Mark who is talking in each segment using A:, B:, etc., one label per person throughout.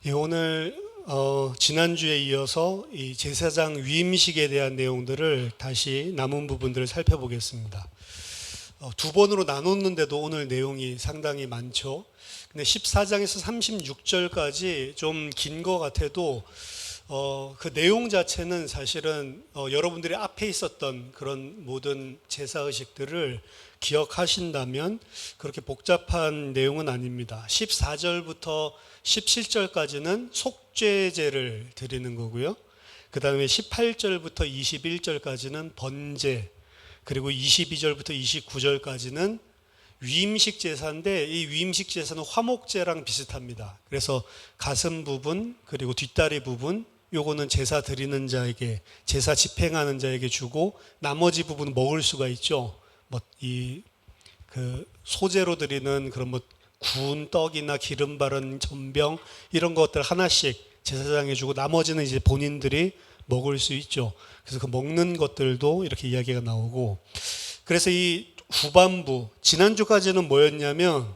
A: 예, 오늘 지난주에 이어서 이 제사장 위임식에 대한 내용들을 다시 남은 부분들을 살펴보겠습니다. 두 번으로 나눴는데도 오늘 내용이 상당히 많죠. 근데 14장에서 36절까지 좀 긴 것 같아도 그 내용 자체는 사실은 여러분들이 앞에 있었던 그런 모든 제사의식들을 기억하신다면 그렇게 복잡한 내용은 아닙니다. 14절부터 17절까지는 속죄제를 드리는 거고요. 그 다음에 18절부터 21절까지는 번제, 그리고 22절부터 29절까지는 위임식 제사인데 이 위임식 제사는 화목제랑 비슷합니다. 그래서 가슴 부분 그리고 뒷다리 부분 요거는 제사 드리는 자에게, 제사 집행하는 자에게 주고 나머지 부분 먹을 수가 있죠. 소제로 드리는 그런 구운 떡이나 기름 바른 전병 이런 것들 하나씩 제사장에 주고 나머지는 이제 본인들이 먹을 수 있죠. 그래서 그 먹는 것들도 이렇게 이야기가 나오고, 그래서 이 후반부 지난주까지는 뭐였냐면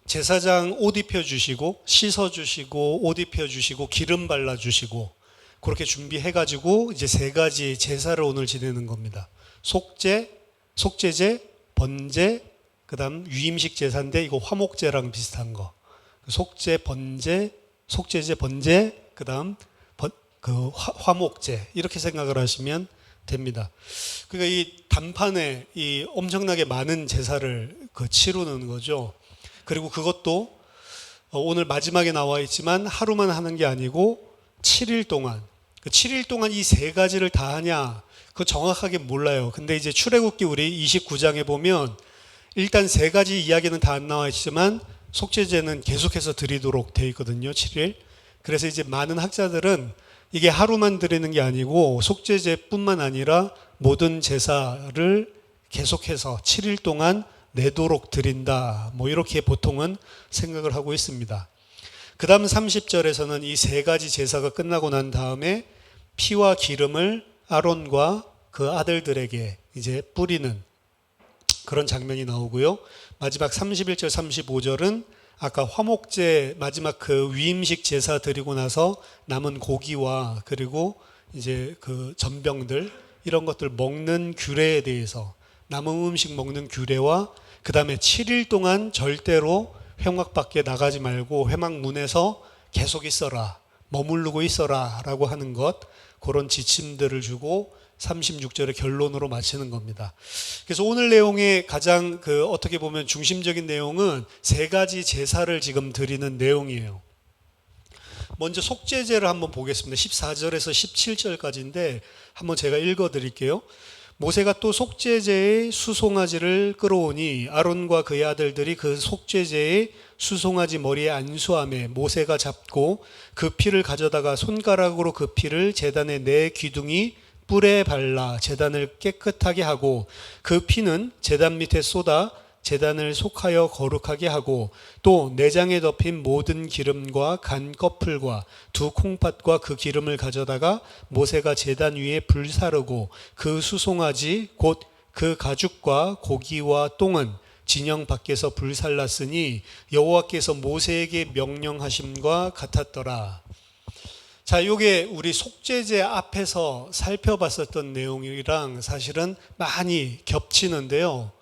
A: 제사장 옷 입혀 주시고 씻어 주시고 옷 입혀 주시고 기름 발라 주시고 그렇게 준비해 가지고 이제 세 가지 제사를 오늘 지내는 겁니다. 속죄제, 번제, 그다음 위임식 제사인데 이거 화목제랑 비슷한 거. 속죄제, 번제, 그다음 화목제 이렇게 생각을 하시면 됩니다. 그러니까 이 단판에 이 엄청나게 많은 제사를 치르는 거죠. 그리고 그것도 오늘 마지막에 나와 있지만 하루만 하는 게 아니고 7일 동안. 7일 동안 이 세 가지를 다 하냐? 그거 정확하게 몰라요. 근데 이제 출애굽기 우리 29장에 보면 일단 세 가지 이야기는 다 안 나와 있지만 속죄제는 계속해서 드리도록 돼 있거든요. 7일. 그래서 이제 많은 학자들은 이게 하루만 드리는 게 아니고 속죄제뿐만 아니라 모든 제사를 계속해서 7일 동안 내도록 드린다. 이렇게 보통은 생각을 하고 있습니다. 그 다음 30절에서는 이 세 가지 제사가 끝나고 난 다음에 피와 기름을 아론과 그 아들들에게 이제 뿌리는 그런 장면이 나오고요. 마지막 31절, 35절은 아까 화목제 마지막 그 위임식 제사 드리고 나서 남은 고기와 그리고 이제 그 전병들 이런 것들 먹는 규례에 대해서 남은 음식 먹는 규례와 그 다음에 7일 동안 절대로 회막 밖에 나가지 말고 회막 문에서 계속 있어라, 머무르고 있어라 라고 하는 것, 그런 지침들을 주고 36절의 결론으로 마치는 겁니다. 그래서 오늘 내용의 가장 어떻게 보면 중심적인 내용은 세 가지 제사를 지금 드리는 내용이에요. 먼저 속죄제를 한번 보겠습니다. 14절에서 17절까지인데 한번 제가 읽어 드릴게요. 모세가 또 속죄제의 수송아지를 끌어오니 아론과 그의 아들들이 그 속죄제의 수송아지 머리에 안수하며 모세가 잡고 그 피를 가져다가 손가락으로 그 피를 제단의 네 귀둥이 뿔에 발라 제단을 깨끗하게 하고 그 피는 제단 밑에 쏟아 제단을 속하여 거룩하게 하고 또 내장에 덮인 모든 기름과 간 꺼풀과 두 콩팥과 그 기름을 가져다가 모세가 제단 위에 불사르고 그 수송아지 곧 그 가죽과 고기와 똥은 진영 밖에서 불살랐으니 여호와께서 모세에게 명령하심과 같았더라. 자, 요게 우리 속죄제 앞에서 살펴봤었던 내용이랑 사실은 많이 겹치는데요.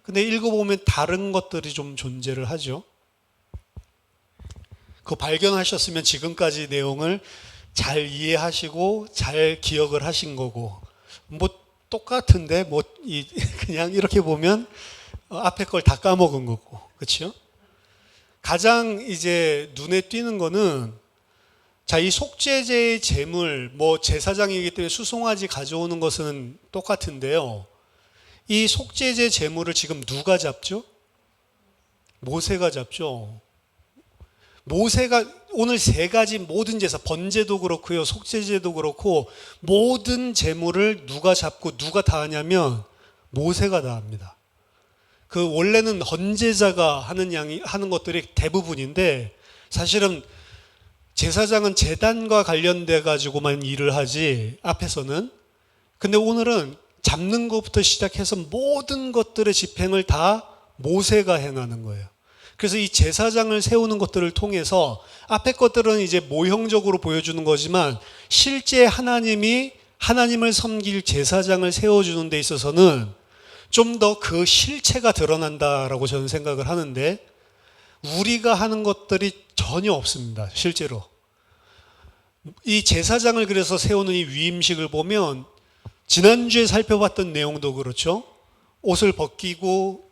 A: 근데 읽어보면 다른 것들이 좀 존재를 하죠. 그거 발견하셨으면 지금까지 내용을 잘 이해하시고 잘 기억을 하신 거고, 똑같은데 그냥 이렇게 보면 앞에 걸 다 까먹은 거고, 그렇죠? 가장 이제 눈에 띄는 거는 자, 이 속죄제의 제물, 제사장이기 때문에 수송아지 가져오는 것은 똑같은데요. 이 속죄제 제물을 지금 누가 잡죠? 모세가 잡죠. 모세가 오늘 세 가지 모든 제사, 번제도 그렇고요, 속죄제도 그렇고 모든 제물을 누가 잡고 누가 다 하냐면 모세가 다 합니다. 원래는 헌제자가 하는 것들이 대부분인데 사실은 제사장은 제단과 관련돼 가지고만 일을 하지 앞에서는. 근데 오늘은 잡는 것부터 시작해서 모든 것들의 집행을 다 모세가 행하는 거예요. 그래서 이 제사장을 세우는 것들을 통해서 앞에 것들은 이제 모형적으로 보여주는 거지만 실제 하나님을 섬길 제사장을 세워주는 데 있어서는 좀 더 그 실체가 드러난다라고 저는 생각을 하는데, 우리가 하는 것들이 전혀 없습니다. 실제로 이 제사장을 그래서 세우는 이 위임식을 보면 지난주에 살펴봤던 내용도 그렇죠. 옷을 벗기고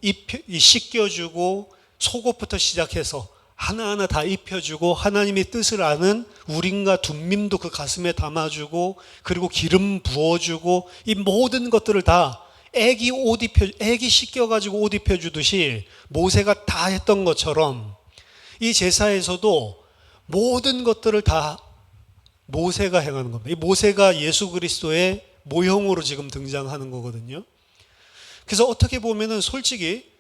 A: 씻겨주고 속옷부터 시작해서 하나하나 다 입혀주고, 하나님의 뜻을 아는 우린과 둠밈도 그 가슴에 담아주고, 그리고 기름 부어주고, 이 모든 것들을 다 애기 씻겨가지고 옷 입혀주듯이 모세가 다 했던 것처럼 이 제사에서도 모든 것들을 다 모세가 행하는 겁니다. 이 모세가 예수 그리스도의 모형으로 지금 등장하는 거거든요. 그래서 어떻게 보면은 솔직히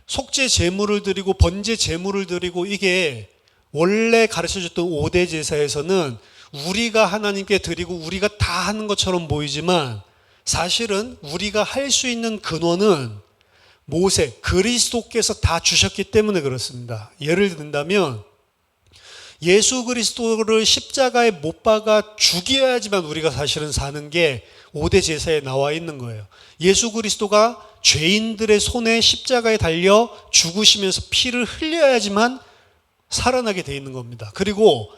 A: 속죄 제물을 드리고 번제 제물을 드리고, 이게 원래 가르쳐줬던 5대 제사에서는 우리가 하나님께 드리고 우리가 다 하는 것처럼 보이지만, 사실은 우리가 할 수 있는 근원은 모세, 그리스도께서 다 주셨기 때문에 그렇습니다. 예를 든다면 예수 그리스도를 십자가에 못 박아 죽여야지만 우리가 사실은 사는 게 5대 제사에 나와 있는 거예요. 예수 그리스도가 죄인들의 손에 십자가에 달려 죽으시면서 피를 흘려야지만 살아나게 돼 있는 겁니다. 그리고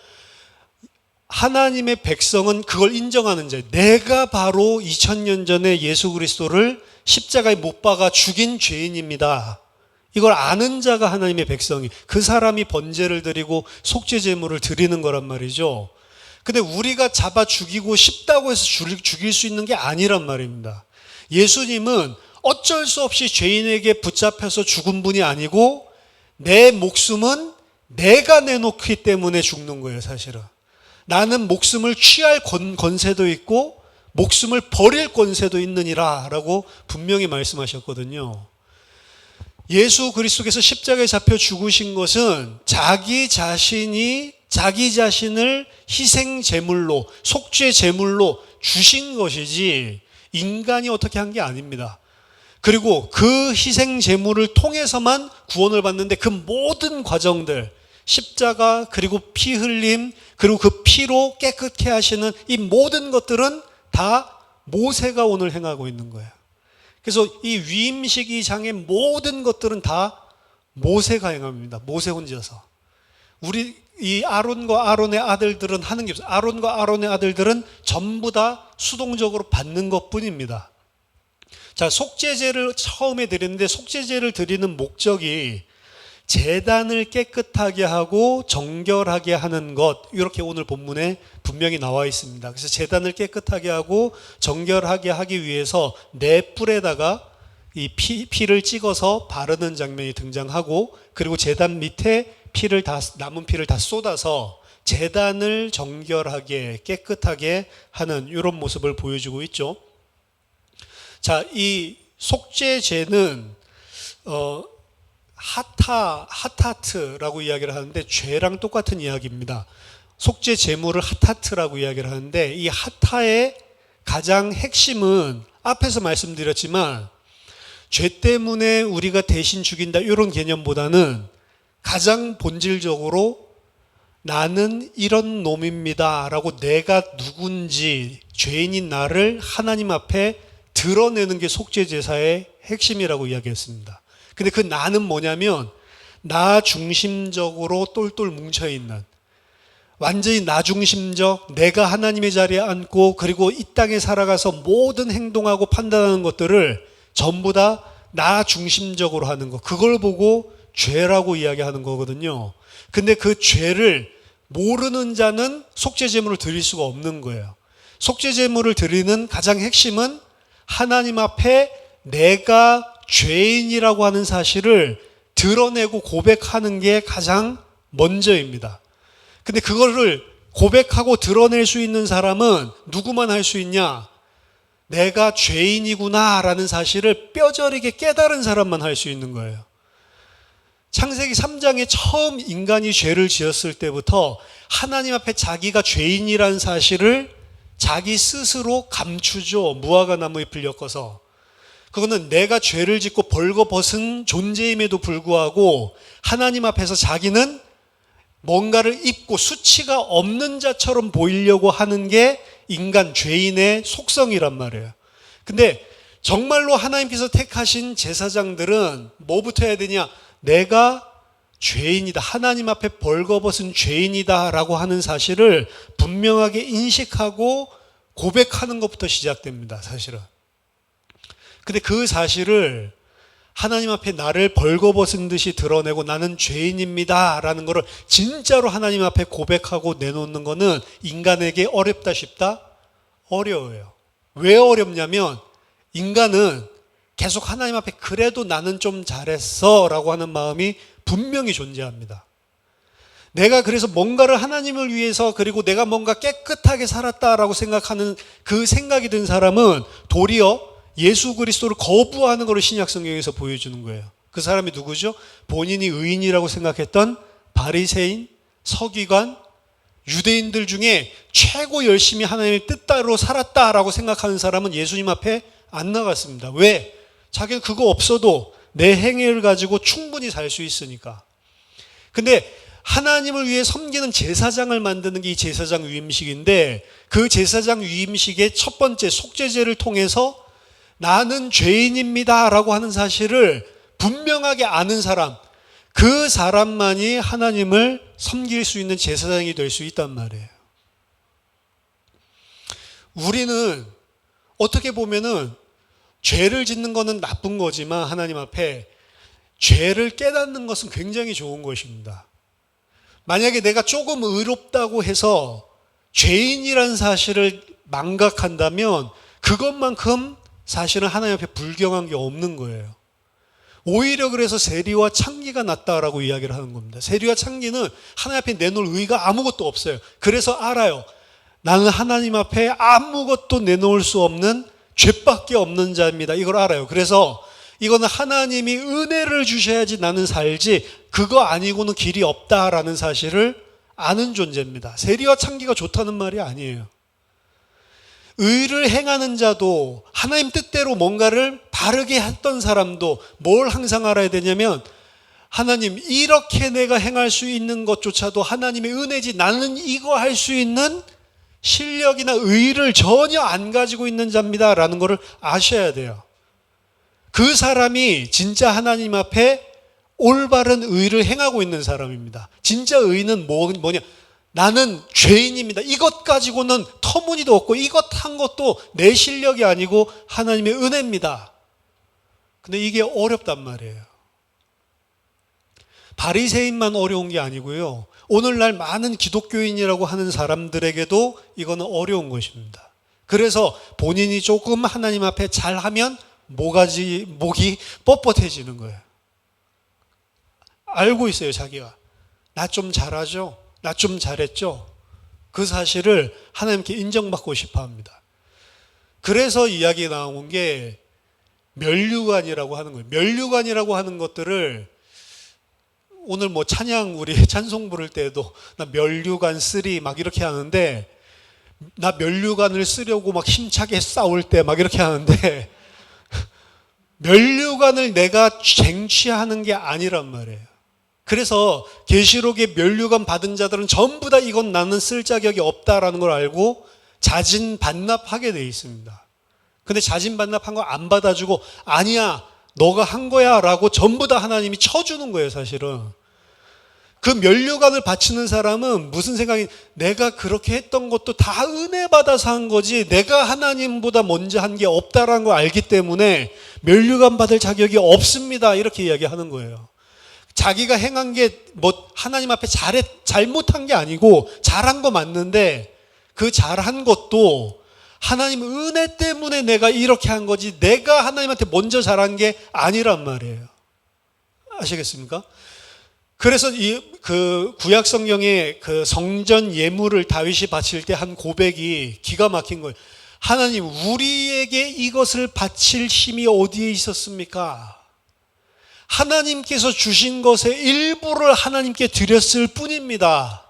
A: 하나님의 백성은 그걸 인정하는 자예요. 내가 바로 2000년 전에 예수 그리스도를 십자가에 못 박아 죽인 죄인입니다. 이걸 아는 자가 하나님의 백성이, 그 사람이 번제를 드리고 속죄 제물을 드리는 거란 말이죠. 근데 우리가 잡아 죽이고 싶다고 해서 죽일 수 있는 게 아니란 말입니다. 예수님은 어쩔 수 없이 죄인에게 붙잡혀서 죽은 분이 아니고, 내 목숨은 내가 내놓기 때문에 죽는 거예요. 사실은 나는 목숨을 취할 권세도 있고 목숨을 버릴 권세도 있느니라 라고 분명히 말씀하셨거든요. 예수 그리스도께서 십자가에 잡혀 죽으신 것은 자기 자신을 희생 제물로, 속죄 제물로 주신 것이지 인간이 어떻게 한 게 아닙니다. 그리고 그 희생 제물을 통해서만 구원을 받는데, 그 모든 과정들, 십자가, 그리고 피 흘림, 그리고 그 피로 깨끗게 하시는 이 모든 것들은 다 모세가 오늘 행하고 있는 거예요. 그래서 이 위임식 이 장의 모든 것들은 다 모세가 행합니다. 모세 혼자서. 우리 이 아론과 아론의 아들들은 하는 게 없어요. 아론과 아론의 아들들은 전부 다 수동적으로 받는 것뿐입니다. 자, 속죄제를 처음에 드리는데, 속죄제를 드리는 목적이 제단을 깨끗하게 하고 정결하게 하는 것, 이렇게 오늘 본문에 분명히 나와 있습니다. 그래서 제단을 깨끗하게 하고 정결하게 하기 위해서 네 뿔에다가 이 피를 찍어서 바르는 장면이 등장하고, 그리고 제단 밑에 남은 피를 다 쏟아서 제단을 정결하게 깨끗하게 하는 이런 모습을 보여주고 있죠. 자, 이 속죄제는 하타트라고 이야기를 하는데, 죄랑 똑같은 이야기입니다. 속죄 제물을 하타트라고 이야기를 하는데, 이 하타의 가장 핵심은 앞에서 말씀드렸지만, 죄 때문에 우리가 대신 죽인다 이런 개념보다는 가장 본질적으로 나는 이런 놈입니다 라고 내가 누군지, 죄인인 나를 하나님 앞에 드러내는 게 속죄 제사의 핵심이라고 이야기했습니다. 근데 그 나는 뭐냐면, 나 중심적으로 똘똘 뭉쳐있는, 완전히 나 중심적, 내가 하나님의 자리에 앉고 그리고 이 땅에 살아가서 모든 행동하고 판단하는 것들을 전부 다 나 중심적으로 하는 것, 그걸 보고 죄라고 이야기하는 거거든요. 근데 그 죄를 모르는 자는 속죄제물을 드릴 수가 없는 거예요. 속죄제물을 드리는 가장 핵심은 하나님 앞에 내가 죄인이라고 하는 사실을 드러내고 고백하는 게 가장 먼저입니다. 근데 그거를 고백하고 드러낼 수 있는 사람은 누구만 할 수 있냐? 내가 죄인이구나 라는 사실을 뼈저리게 깨달은 사람만 할 수 있는 거예요. 창세기 3장에 처음 인간이 죄를 지었을 때부터 하나님 앞에 자기가 죄인이라는 사실을 자기 스스로 감추죠. 무화과 나무 잎을 엮어서. 그거는 내가 죄를 짓고 벌거벗은 존재임에도 불구하고 하나님 앞에서 자기는 뭔가를 입고 수치가 없는 자처럼 보이려고 하는 게 인간 죄인의 속성이란 말이에요. 근데 정말로 하나님께서 택하신 제사장들은 뭐부터 해야 되냐? 내가 죄인이다. 하나님 앞에 벌거벗은 죄인이다 라고 하는 사실을 분명하게 인식하고 고백하는 것부터 시작됩니다. 사실은. 근데 그 사실을 하나님 앞에 나를 벌거벗은 듯이 드러내고 나는 죄인입니다 라는 것을 진짜로 하나님 앞에 고백하고 내놓는 거는 인간에게 어렵다 싶다? 어려워요. 왜 어렵냐면 인간은 계속 하나님 앞에 그래도 나는 좀 잘했어 라고 하는 마음이 분명히 존재합니다. 내가 그래서 뭔가를 하나님을 위해서 그리고 내가 뭔가 깨끗하게 살았다라고 생각하는 그 생각이 든 사람은 도리어 예수 그리스도를 거부하는 것을 신약 성경에서 보여주는 거예요. 그 사람이 누구죠? 본인이 의인이라고 생각했던 바리새인, 서기관, 유대인들 중에 최고 열심히 하나님의 뜻대로 살았다라고 생각하는 사람은 예수님 앞에 안 나갔습니다. 왜? 자기는 그거 없어도 내 행위를 가지고 충분히 살 수 있으니까. 근데 하나님을 위해 섬기는 제사장을 만드는 게 이 제사장 위임식인데 그 제사장 위임식의 첫 번째 속죄제를 통해서 나는 죄인입니다 라고 하는 사실을 분명하게 아는 사람, 그 사람만이 하나님을 섬길 수 있는 제사장이 될 수 있단 말이에요. 우리는 어떻게 보면은 죄를 짓는 거는 나쁜 거지만 하나님 앞에 죄를 깨닫는 것은 굉장히 좋은 것입니다. 만약에 내가 조금 의롭다고 해서 죄인이라는 사실을 망각한다면 그것만큼 사실은 하나님 앞에 불경한 게 없는 거예요. 오히려 그래서 세리와 창기가 낫다라고 이야기를 하는 겁니다. 세리와 창기는 하나님 앞에 내놓을 의의가 아무것도 없어요. 그래서 알아요. 나는 하나님 앞에 아무것도 내놓을 수 없는 죄밖에 없는 자입니다. 이걸 알아요. 그래서 이거는 하나님이 은혜를 주셔야지 나는 살지 그거 아니고는 길이 없다라는 사실을 아는 존재입니다. 세리와 창기가 좋다는 말이 아니에요. 의를 행하는 자도 하나님 뜻대로 뭔가를 바르게 했던 사람도 뭘 항상 알아야 되냐면 하나님 이렇게 내가 행할 수 있는 것조차도 하나님의 은혜지 나는 이거 할 수 있는 실력이나 의를 전혀 안 가지고 있는 자입니다 라는 것을 아셔야 돼요. 그 사람이 진짜 하나님 앞에 올바른 의를 행하고 있는 사람입니다. 진짜 의는 뭐냐? 나는 죄인입니다. 이것 가지고는 터무니도 없고 이것 한 것도 내 실력이 아니고 하나님의 은혜입니다. 근데 이게 어렵단 말이에요. 바리새인만 어려운 게 아니고요. 오늘날 많은 기독교인이라고 하는 사람들에게도 이거는 어려운 것입니다. 그래서 본인이 조금 하나님 앞에 잘하면 목이 뻣뻣해지는 거예요. 알고 있어요, 자기가. 나 좀 잘하죠? 나 좀 잘했죠? 그 사실을 하나님께 인정받고 싶어 합니다. 그래서 이야기 나온 게 면류관이라고 하는 거예요. 면류관이라고 하는 것들을 오늘 뭐 찬양 우리 찬송 부를 때도 나 면류관 쓰리 막 이렇게 하는데 나 면류관을 쓰려고 막 힘차게 싸울 때 막 이렇게 하는데 면류관을 내가 쟁취하는 게 아니란 말이에요. 그래서 계시록의 면류관 받은 자들은 전부 다 이건 나는 쓸 자격이 없다라는 걸 알고 자진반납하게 돼 있습니다. 근데 자진반납한 거 안 받아주고 아니야 너가 한 거야 라고 전부 다 하나님이 쳐주는 거예요. 사실은 그 면류관을 바치는 사람은 무슨 생각이 내가 그렇게 했던 것도 다 은혜 받아서 한 거지 내가 하나님보다 먼저 한 게 없다라는 걸 알기 때문에 면류관 받을 자격이 없습니다 이렇게 이야기하는 거예요. 자기가 행한 게 뭐 하나님 앞에 잘못한 게 아니고 잘한 거 맞는데 그 잘한 것도 하나님 은혜 때문에 내가 이렇게 한 거지 내가 하나님한테 먼저 잘한 게 아니란 말이에요. 아시겠습니까? 그래서 그 구약 성경의 그 성전 예물을 다윗이 바칠 때 한 고백이 기가 막힌 거예요. 하나님 우리에게 이것을 바칠 힘이 어디에 있었습니까? 하나님께서 주신 것의 일부를 하나님께 드렸을 뿐입니다.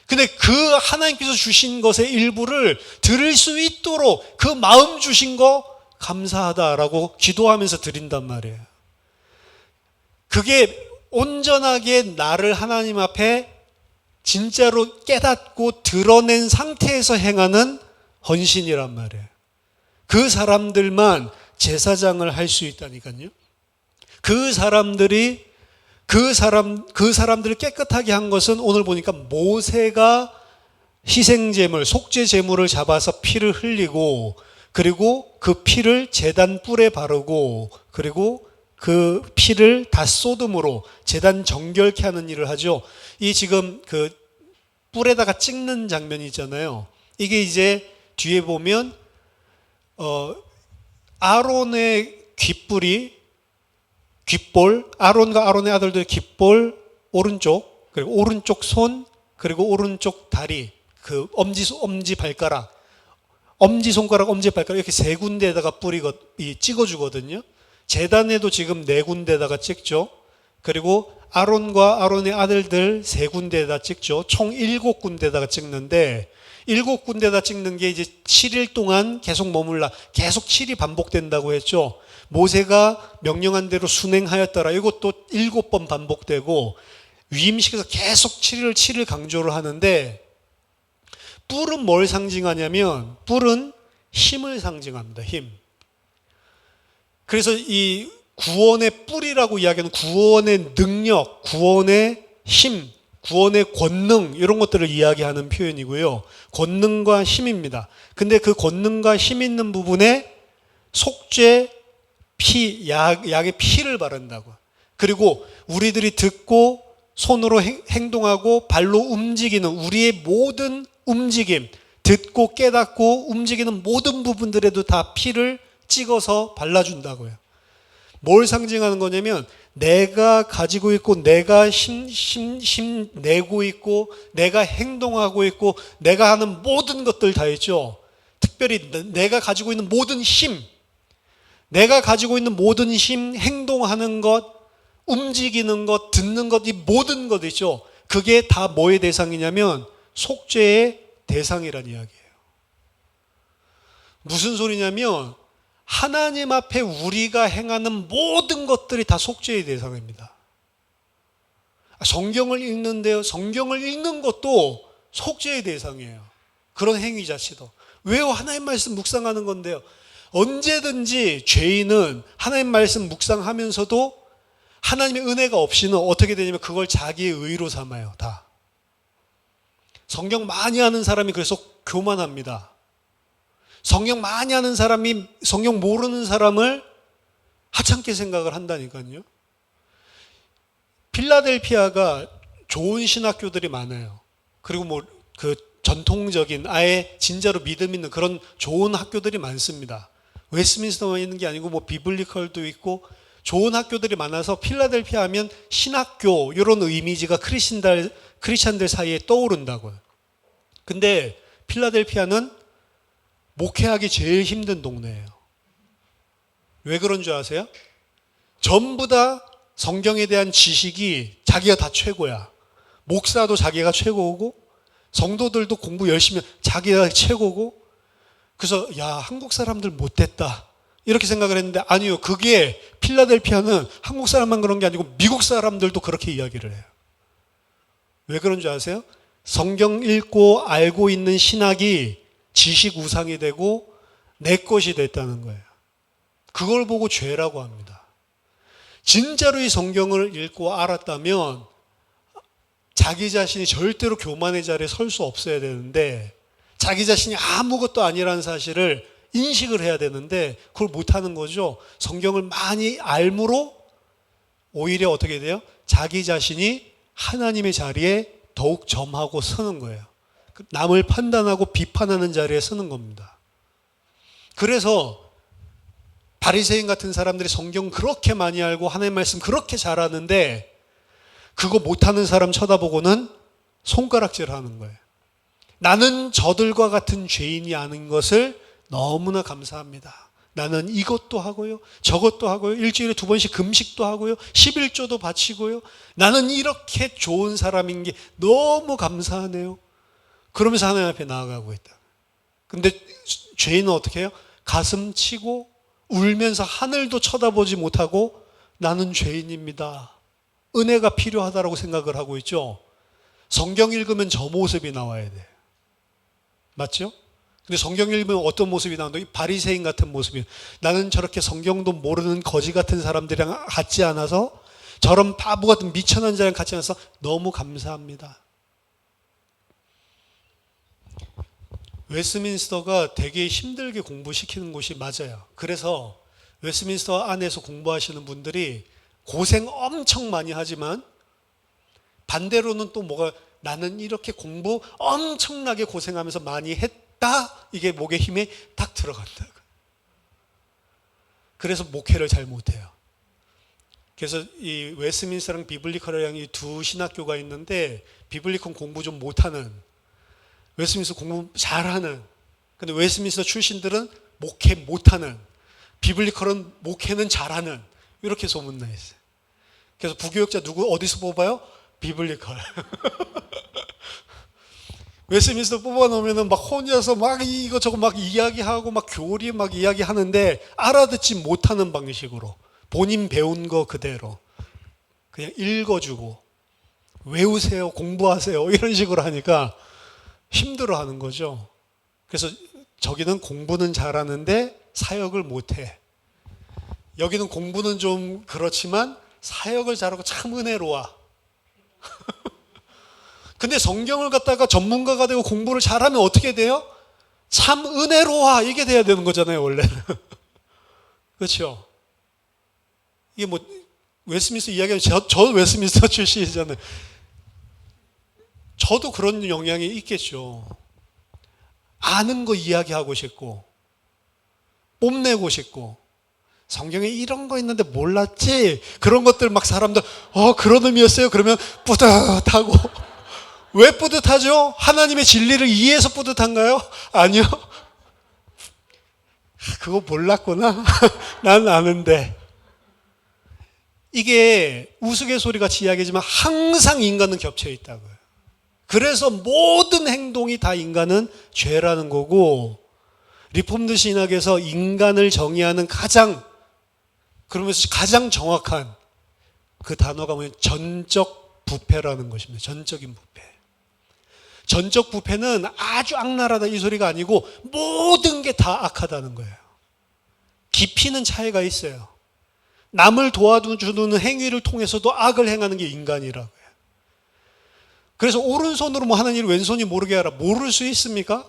A: 근데 그 하나님께서 주신 것의 일부를 드릴 수 있도록 그 마음 주신 거 감사하다라고 기도하면서 드린단 말이에요. 그게 온전하게 나를 하나님 앞에 진짜로 깨닫고 드러낸 상태에서 행하는 헌신이란 말이에요. 그 사람들만 제사장을 할 수 있다니까요. 그 사람들을 깨끗하게 한 것은 오늘 보니까 모세가 희생제물, 속죄제물을 잡아서 피를 흘리고, 그리고 그 피를 제단 뿔에 바르고, 그리고 그 피를 다 쏟음으로 제단 정결케 하는 일을 하죠. 이 지금 그 뿔에다가 찍는 장면이 있잖아요. 이게 이제 뒤에 보면 아론의 귓볼, 아론과 아론의 아들들의 귓볼 오른쪽, 그리고 오른쪽 손, 그리고 오른쪽 다리, 그 엄지 발가락, 엄지손가락, 엄지발가락 이렇게 세 군데에다가 찍어주거든요. 제단에도 지금 네 군데에다가 찍죠. 그리고 아론과 아론의 아들들 세 군데에다 찍죠. 총 7군데에다가 찍는데 7군데에다 찍는 게 이제 7일 동안 계속 계속 7이 반복된다고 했죠. 모세가 명령한 대로 순행하였더라. 이것도 7번 반복되고 위임식에서 계속 7을 강조를 하는데 뿔은 뭘 상징하냐면 뿔은 힘을 상징합니다. 힘. 그래서 이 구원의 뿔이라고 이야기하는 구원의 능력, 구원의 힘, 구원의 권능 이런 것들을 이야기하는 표현이고요. 권능과 힘입니다. 근데 그 권능과 힘 있는 부분에 속죄, 피, 약의 피를 바른다고. 그리고 우리들이 듣고 손으로 행동하고 발로 움직이는 우리의 모든 움직임, 듣고 깨닫고 움직이는 모든 부분들에도 다 피를 찍어서 발라준다고요. 뭘 상징하는 거냐면 내가 가지고 있고 내가 힘 내고 있고 내가 행동하고 있고 내가 하는 모든 것들 다 있죠. 특별히 내가 가지고 있는 모든 힘, 내가 가지고 있는 모든 힘, 행동하는 것, 움직이는 것, 듣는 것, 이 모든 것 있죠. 그게 다 뭐의 대상이냐면 속죄의 대상이란 이야기예요. 무슨 소리냐면 하나님 앞에 우리가 행하는 모든 것들이 다 속죄의 대상입니다. 성경을 읽는데요. 성경을 읽는 것도 속죄의 대상이에요. 그런 행위 자체도. 왜요? 하나님 말씀 묵상하는 건데요. 언제든지 죄인은 하나님 말씀 묵상하면서도 하나님의 은혜가 없이는 어떻게 되냐면 그걸 자기의 의로 삼아요. 다. 성경 많이 하는 사람이 그래서 교만합니다. 성경 많이 하는 사람이 성경 모르는 사람을 하찮게 생각을 한다니까요. 필라델피아가 좋은 신학교들이 많아요. 그리고 뭐 그 전통적인 아예 진짜로 믿음 있는 그런 좋은 학교들이 많습니다. 웨스민스터만 있는 게 아니고 뭐 비블리컬도 있고 좋은 학교들이 많아서 필라델피아 하면 신학교 이런 이미지가 크리스찬들 사이에 떠오른다고요. 근데 필라델피아는 목회하기 제일 힘든 동네예요. 왜 그런 줄 아세요? 전부 다 성경에 대한 지식이 자기가 다 최고야. 목사도 자기가 최고고 성도들도 공부 열심히 자기가 최고고 그래서 야 한국 사람들 못됐다 이렇게 생각을 했는데 아니요. 그게 필라델피아는 한국 사람만 그런 게 아니고 미국 사람들도 그렇게 이야기를 해요. 왜 그런 줄 아세요? 성경 읽고 알고 있는 신학이 지식 우상이 되고 내 것이 됐다는 거예요. 그걸 보고 죄라고 합니다. 진짜로 이 성경을 읽고 알았다면 자기 자신이 절대로 교만의 자리에 설 수 없어야 되는데 자기 자신이 아무것도 아니라는 사실을 인식을 해야 되는데 그걸 못하는 거죠. 성경을 많이 알므로 오히려 어떻게 돼요? 자기 자신이 하나님의 자리에 더욱 점하고 서는 거예요. 남을 판단하고 비판하는 자리에 서는 겁니다. 그래서 바리새인 같은 사람들이 성경 그렇게 많이 알고 하나님 말씀 그렇게 잘하는데 그거 못하는 사람 쳐다보고는 손가락질하는 거예요. 나는 저들과 같은 죄인이 아닌 것을 너무나 감사합니다. 나는 이것도 하고요. 저것도 하고요. 일주일에 2번씩 금식도 하고요. 11조도 바치고요. 나는 이렇게 좋은 사람인 게 너무 감사하네요. 그러면서 하나님 앞에 나아가고 있다. 근데 죄인은 어떻게 해요? 가슴 치고 울면서 하늘도 쳐다보지 못하고 나는 죄인입니다, 은혜가 필요하다라고 생각을 하고 있죠. 성경 읽으면 저 모습이 나와야 돼. 맞죠? 근데 성경 읽으면 어떤 모습이 나온다? 이 바리새인 같은 모습이. 나는 저렇게 성경도 모르는 거지 같은 사람들이랑 같지 않아서, 저런 바보 같은 미천한 자랑 같지 않아서 너무 감사합니다. 웨스민스터가 되게 힘들게 공부시키는 곳이 맞아요. 그래서 웨스민스터 안에서 공부하시는 분들이 고생 엄청 많이 하지만, 반대로는 또 뭐가, 나는 이렇게 공부 엄청나게 고생하면서 많이 했다, 이게 목에 힘이 딱 들어간다. 그래서 목회를 잘 못해요. 그래서 이 웨스민스터랑 비블리컬이랑 이 두 신학교가 있는데, 비블리컬 공부 좀 못하는, 웨스민스터 공부 잘하는, 근데 웨스민스터 출신들은 목회 못하는, 비블리컬은 목회는 잘하는, 이렇게 소문나 있어요. 그래서 부교육자 누구 어디서 뽑아요? 비블리컬. 웨스민스터 뽑아놓으면 막 혼자서 막 이거저거 막 이야기하고 막 교리 막 이야기하는데 알아듣지 못하는 방식으로 본인 배운 거 그대로 그냥 읽어주고 외우세요, 공부하세요, 이런 식으로 하니까 힘들어하는 거죠. 그래서 저기는 공부는 잘하는데 사역을 못해. 여기는 공부는 좀 그렇지만 사역을 잘하고 참 은혜로워. 근데 성경을 갖다가 전문가가 되고 공부를 잘하면 어떻게 돼요? 참 은혜로워, 이게 돼야 되는 거잖아요, 원래는. 그렇죠? 이게 뭐 웨스민스터 이야기하면 저 웨스민스터 출신이잖아요. 저도 그런 영향이 있겠죠. 아는 거 이야기하고 싶고 뽐내고 싶고, 성경에 이런 거 있는데 몰랐지? 그런 것들 막 사람들 그런 의미였어요? 그러면 뿌듯하고. 왜 뿌듯하죠? 하나님의 진리를 이해해서 뿌듯한가요? 아니요. 그거 몰랐구나. 난 아는데. 이게 우스갯소리 같이 이야기지만 항상 인간은 겹쳐 있다고요. 그래서 모든 행동이 다 인간은 죄라는 거고, 리폼드 신학에서 인간을 정의하는 그러면서 가장 정확한 그 단어가 뭐냐면 전적 부패라는 것입니다. 전적인 부패. 전적 부패는 아주 악랄하다 이 소리가 아니고 모든 게 다 악하다는 거예요. 깊이는 차이가 있어요. 남을 도와주는 행위를 통해서도 악을 행하는 게 인간이라고요. 그래서 오른손으로 뭐 하는 일을 왼손이 모르게 하라. 모를 수 있습니까?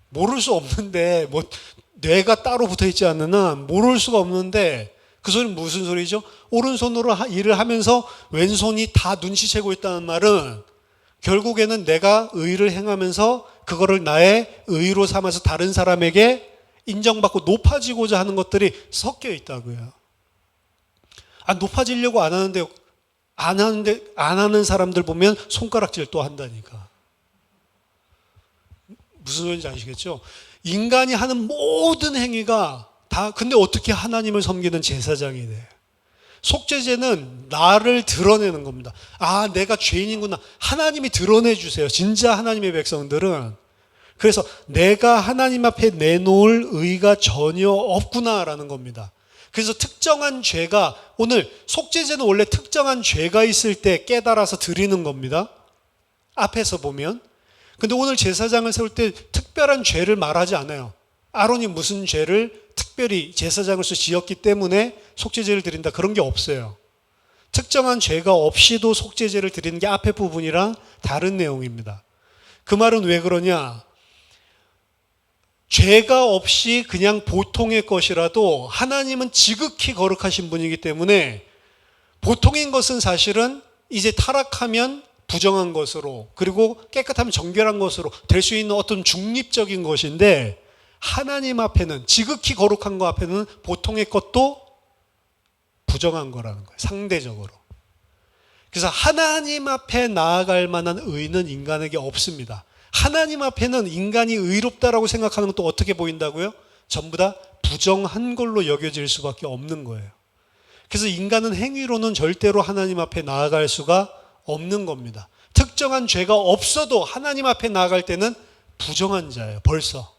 A: 모를 수 없는데, 뭐 뇌가 따로 붙어 있지 않는 한 모를 수가 없는데, 그 소리는 무슨 소리죠? 오른손으로 일을 하면서 왼손이 다 눈치채고 있다는 말은 결국에는 내가 의를 행하면서 그거를 나의 의로 삼아서 다른 사람에게 인정받고 높아지고자 하는 것들이 섞여 있다고요. 높아지려고 안 하는 사람들 보면 손가락질 또 한다니까. 무슨 소리인지 아시겠죠? 인간이 하는 모든 행위가 다, 근데 어떻게 하나님을 섬기는 제사장이 돼? 속죄제는 나를 드러내는 겁니다. 내가 죄인이구나. 하나님이 드러내 주세요. 진짜 하나님의 백성들은. 그래서 내가 하나님 앞에 내놓을 의가 전혀 없구나라는 겁니다. 그래서 특정한 죄가, 오늘 속죄제는 원래 특정한 죄가 있을 때 깨달아서 드리는 겁니다. 앞에서 보면. 근데 오늘 제사장을 세울 때 특별한 죄를 말하지 않아요. 아론이 무슨 죄를 특별히 제사장으로서 지었기 때문에 속죄제를 드린다, 그런 게 없어요. 특정한 죄가 없이도 속죄제를 드리는 게 앞에 부분이랑 다른 내용입니다. 그 말은 왜 그러냐? 죄가 없이 그냥 보통의 것이라도 하나님은 지극히 거룩하신 분이기 때문에 보통인 것은 사실은 이제 타락하면 부정한 것으로, 그리고 깨끗하면 정결한 것으로 될 수 있는 어떤 중립적인 것인데, 하나님 앞에는, 지극히 거룩한 것 앞에는 보통의 것도 부정한 거라는 거예요. 상대적으로. 그래서 하나님 앞에 나아갈 만한 의는 인간에게 없습니다. 하나님 앞에는 인간이 의롭다라고 생각하는 것도 어떻게 보인다고요? 전부 다 부정한 걸로 여겨질 수밖에 없는 거예요. 그래서 인간은 행위로는 절대로 하나님 앞에 나아갈 수가 없는 겁니다. 특정한 죄가 없어도 하나님 앞에 나아갈 때는 부정한 자예요, 벌써.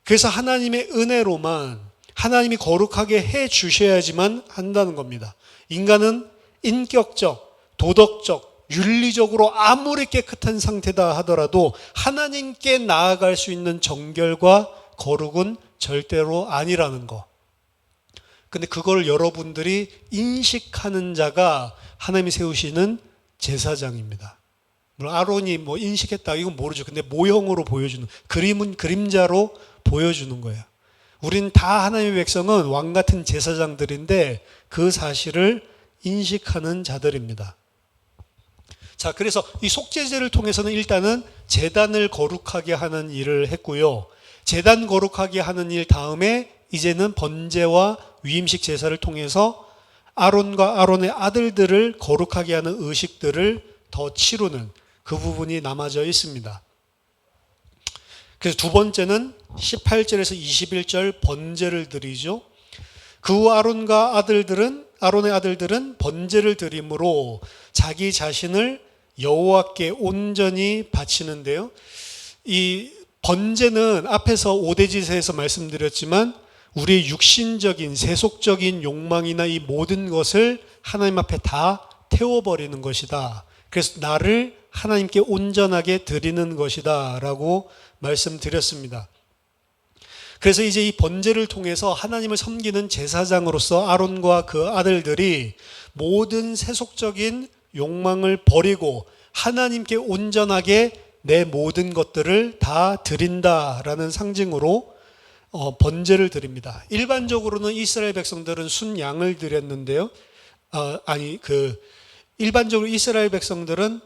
A: 그래서 하나님의 은혜로만 하나님이 거룩하게 해 주셔야지만 한다는 겁니다. 인간은 인격적, 도덕적, 윤리적으로 아무리 깨끗한 상태다 하더라도 하나님께 나아갈 수 있는 정결과 거룩은 절대로 아니라는 거. 근데 그걸 여러분들이 인식하는 자가 하나님이 세우시는 제사장입니다. 물론 아론이 뭐 인식했다 이건 모르죠. 근데 모형으로 보여주는, 그림은 그림자로 보여주는 거예요. 우린 다 하나님의 백성은 왕 같은 제사장들인데 그 사실을 인식하는 자들입니다. 자, 그래서 이 속죄제를 통해서는 일단은 제단을 거룩하게 하는 일을 했고요. 제단 거룩하게 하는 일 다음에 이제는 번제와 위임식 제사를 통해서 아론과 아론의 아들들을 거룩하게 하는 의식들을 더 치르는 그 부분이 남아져 있습니다. 그래서 두 번째는 18절에서 21절 번제를 드리죠. 그 후 아론의 아들들은 번제를 드림으로 자기 자신을 여호와께 온전히 바치는데요. 이 번제는 앞에서 오대지세에서 말씀드렸지만 우리의 육신적인 세속적인 욕망이나 이 모든 것을 하나님 앞에 다 태워버리는 것이다. 그래서 나를 하나님께 온전하게 드리는 것이다 라고 말씀드렸습니다. 그래서 이제 이 번제를 통해서 하나님을 섬기는 제사장으로서 아론과 그 아들들이 모든 세속적인 욕망을 버리고 하나님께 온전하게 내 모든 것들을 다 드린다라는 상징으로 번제를 드립니다. 일반적으로는 이스라엘 백성들은 순양을 드렸는데요. 일반적으로 이스라엘 백성들은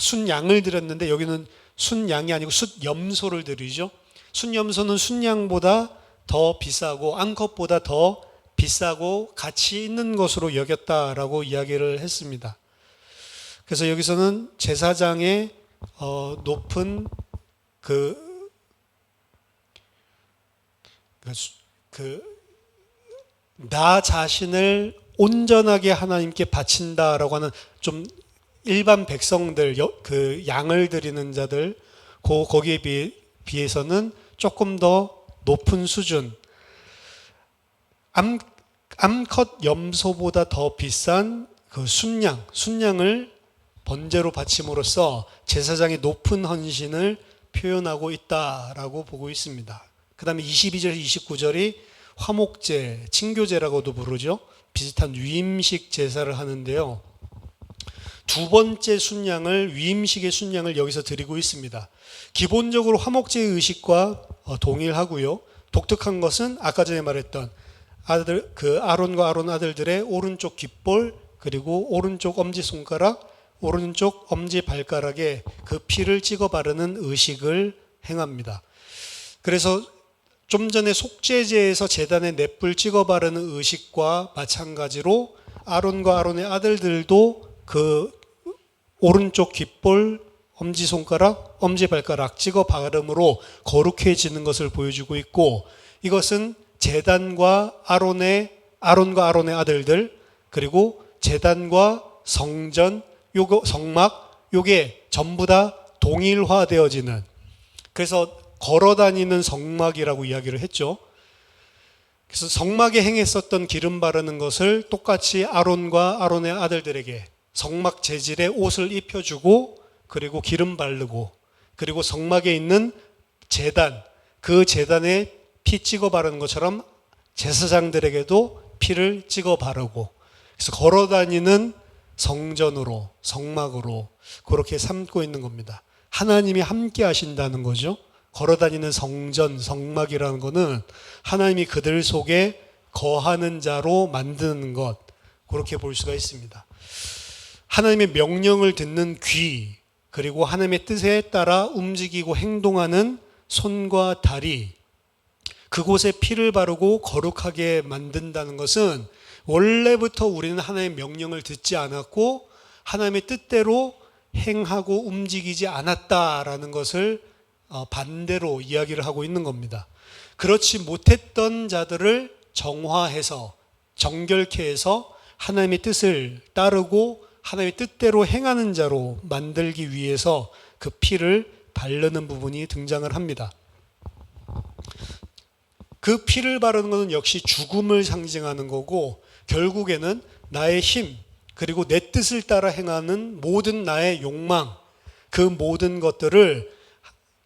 A: 순양을 드렸는데 여기는 순양이 아니고 숫염소를 드리죠. 순염소는 순양보다 더 비싸고 암컷보다 더 비싸고 가치 있는 것으로 여겼다라고 이야기를 했습니다. 그래서 여기서는 제사장의 높은 나 자신을 온전하게 하나님께 바친다라고 하는 좀 일반 백성들, 그 양을 드리는 자들, 거기에 비해서는 조금 더 높은 수준, 암컷 염소보다 더 비싼 그 순양을 번제로 바침으로써 제사장의 높은 헌신을 표현하고 있다라고 보고 있습니다. 그 다음에 22절, 29절이 화목제, 친교제라고도 부르죠. 비슷한 위임식 제사를 하는데요. 두 번째 순양을, 위임식의 순양을 여기서 드리고 있습니다. 기본적으로 화목제의 의식과 동일하고요. 독특한 것은 아까 전에 말했던 아론과 아론 아들들의 오른쪽 귓볼, 그리고 오른쪽 엄지손가락, 오른쪽 엄지발가락에 그 피를 찍어 바르는 의식을 행합니다. 그래서 좀 전에 속죄제에서 제단에 넷불 찍어 바르는 의식과 마찬가지로 아론과 아론의 아들들도 그 오른쪽 귓볼, 엄지손가락, 엄지발가락 찍어 바름으로 거룩해지는 것을 보여주고 있고, 이것은 제단과 아론과 아론의 아들들, 그리고 제단과 성전, 성막, 요게 전부 다 동일화되어지는, 그래서 걸어다니는 성막이라고 이야기를 했죠. 그래서 성막에 행했었던 기름 바르는 것을 똑같이 아론과 아론의 아들들에게 성막 재질의 옷을 입혀주고, 그리고 기름 바르고, 그리고 성막에 있는 제단, 그 제단에 피 찍어 바르는 것처럼 제사장들에게도 피를 찍어 바르고, 그래서 걸어다니는 성전으로, 성막으로 그렇게 삼고 있는 겁니다. 하나님이 함께 하신다는 거죠. 걸어다니는 성전, 성막이라는 것은 하나님이 그들 속에 거하는 자로 만드는 것, 그렇게 볼 수가 있습니다. 하나님의 명령을 듣는 귀, 그리고 하나님의 뜻에 따라 움직이고 행동하는 손과 다리, 그곳에 피를 바르고 거룩하게 만든다는 것은 원래부터 우리는 하나님의 명령을 듣지 않았고 하나님의 뜻대로 행하고 움직이지 않았다라는 것을 반대로 이야기를 하고 있는 겁니다. 그렇지 못했던 자들을 정화해서, 정결케 해서 하나님의 뜻을 따르고 하나님의 뜻대로 행하는 자로 만들기 위해서 그 피를 바르는 부분이 등장을 합니다. 그 피를 바르는 것은 역시 죽음을 상징하는 거고, 결국에는 나의 힘, 그리고 내 뜻을 따라 행하는 모든 나의 욕망, 그 모든 것들을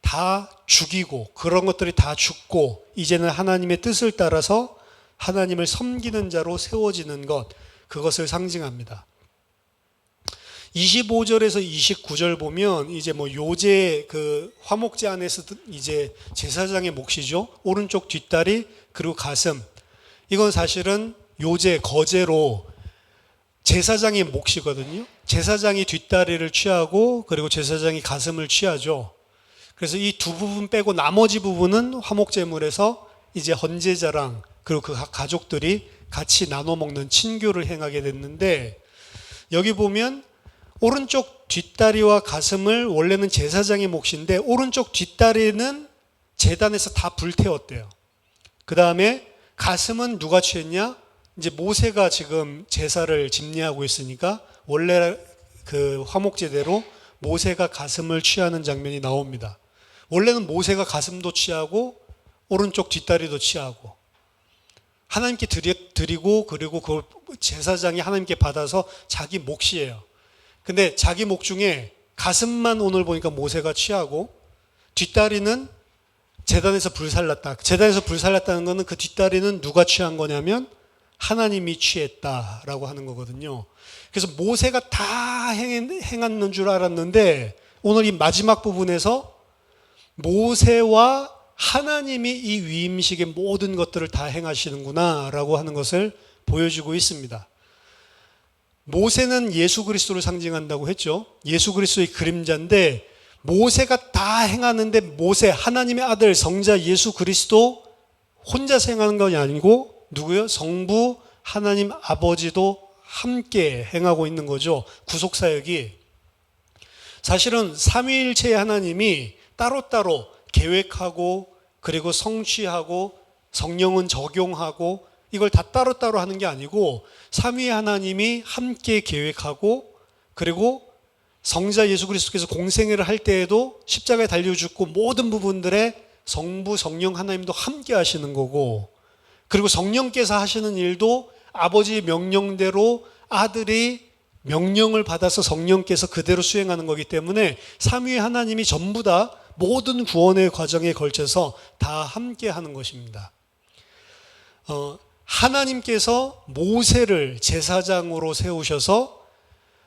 A: 다 죽이고, 그런 것들이 다 죽고 이제는 하나님의 뜻을 따라서 하나님을 섬기는 자로 세워지는 것, 그것을 상징합니다. 25절에서 29절 보면 이제 뭐 요제 그 화목제 안에서 이제 제사장의 몫이죠. 오른쪽 뒷다리 그리고 가슴. 이건 사실은 요제 거제로 제사장의 몫이거든요. 제사장이 뒷다리를 취하고 그리고 제사장이 가슴을 취하죠. 그래서 이 두 부분 빼고 나머지 부분은 화목제물에서 이제 헌제자랑 그리고 그 가족들이 같이 나눠 먹는 친교를 행하게 됐는데, 여기 보면 오른쪽 뒷다리와 가슴을 원래는 제사장의 몫인데 오른쪽 뒷다리는 제단에서 다 불태웠대요. 그 다음에 가슴은 누가 취했냐? 이제 모세가 지금 제사를 집례하고 있으니까 원래 그 화목제대로 모세가 가슴을 취하는 장면이 나옵니다. 원래는 모세가 가슴도 취하고 오른쪽 뒷다리도 취하고 하나님께 드리고 그리고 그 제사장이 하나님께 받아서 자기 몫이에요. 근데 자기 목 중에 가슴만 오늘 보니까 모세가 취하고 뒷다리는 제단에서 불살랐다. 제단에서 불살랐다는 것은 그 뒷다리는 누가 취한 거냐면 하나님이 취했다라고 하는 거거든요. 그래서 모세가 다 행했는 줄 알았는데 오늘 이 마지막 부분에서 모세와 하나님이 이 위임식의 모든 것들을 다 행하시는구나 라고 하는 것을 보여주고 있습니다. 모세는 예수 그리스도를 상징한다고 했죠. 예수 그리스도의 그림자인데 모세가 다 행하는데 모세, 하나님의 아들 성자 예수 그리스도 혼자서 행하는 건 아니고 누구요? 성부 하나님 아버지도 함께 행하고 있는 거죠. 구속사역이. 사실은 삼위일체의 하나님이 따로따로 계획하고 그리고 성취하고 성령은 적용하고 이걸 다 따로따로 하는 게 아니고 삼위 하나님이 함께 계획하고 그리고 성자 예수 그리스도께서 공생애를 할 때에도 십자가에 달려 죽고 모든 부분들에 성부 성령 하나님도 함께 하시는 거고, 그리고 성령께서 하시는 일도 아버지의 명령대로 아들이 명령을 받아서 성령께서 그대로 수행하는 거기 때문에 삼위 하나님이 전부 다 모든 구원의 과정에 걸쳐서 다 함께 하는 것입니다. 하나님께서 모세를 제사장으로 세우셔서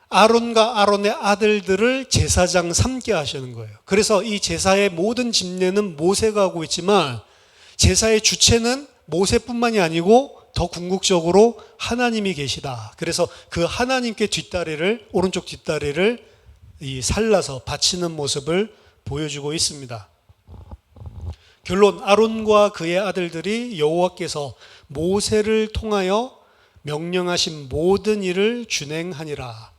A: 아론과 아론의 아들들을 제사장 삼게 하시는 거예요. 그래서 이 제사의 모든 집례는 모세가 하고 있지만 제사의 주체는 모세뿐만이 아니고 더 궁극적으로 하나님이 계시다. 그래서 그 하나님께 뒷다리를, 오른쪽 뒷다리를 살라서 바치는 모습을 보여주고 있습니다. 결론, 아론과 그의 아들들이 여호와께서 모세를 통하여 명령하신 모든 일을 준행하니라.